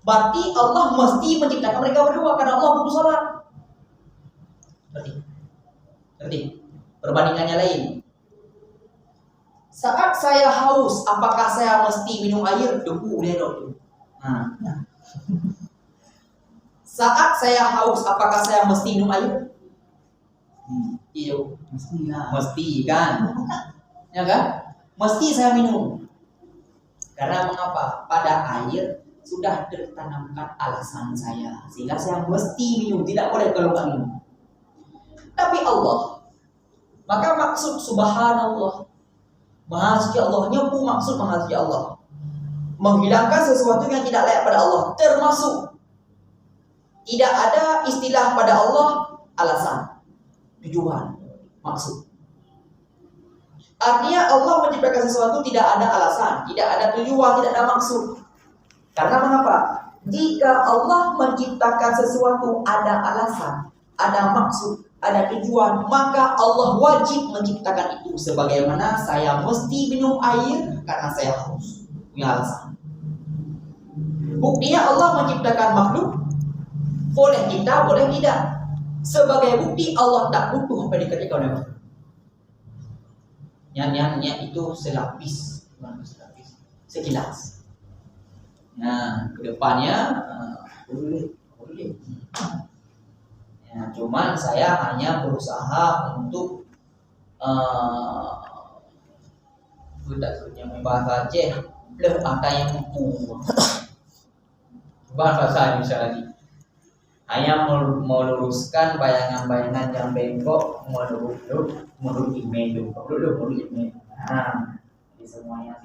Berarti Allah mesti menciptakan mereka berdua karena Allah butuh salat. Ngerti? Perbandingannya lain. Saat saya haus, apakah saya mesti minum air? Debu dia dong. Nah. Saat saya haus, apakah saya mesti minum air? Iya, mesti kan? Ya kan? Mesti saya minum. Karena mengapa? Pada air sudah tertanamkan alasan saya, sehingga saya mesti minum, tidak boleh kalau nggak minum. Tapi Allah, maka maksud subhanallah, maha suci Allah, nyepu maksud maha suci Allah, menghilangkan sesuatu yang tidak layak pada Allah, termasuk tidak ada istilah pada Allah alasan, tujuan, maksud. Artinya Allah menciptakan sesuatu tidak ada alasan, tidak ada tujuan, tidak ada maksud. Karena mengapa? Jika Allah menciptakan sesuatu ada alasan, ada maksud, ada tujuan, maka Allah wajib menciptakan itu. Sebagaimana saya mesti minum air karena saya haus, punya alasan. Buktinya Allah menciptakan makhluk, boleh kita, boleh tidak. Sebagai bukti Allah tak butuh apa dikerjakan oleh makhluk. Nyanyiannya itu selapis, sekilas. Nah, kedepannya boleh. Ya, cuman saya hanya berusaha untuk yang bahasa Aceh lebih ada yang mampu. Bahasa Indonesia lagi. Hanya meluruskan bayangan-bayangan yang bengkok menurut email. Nah, di semuanya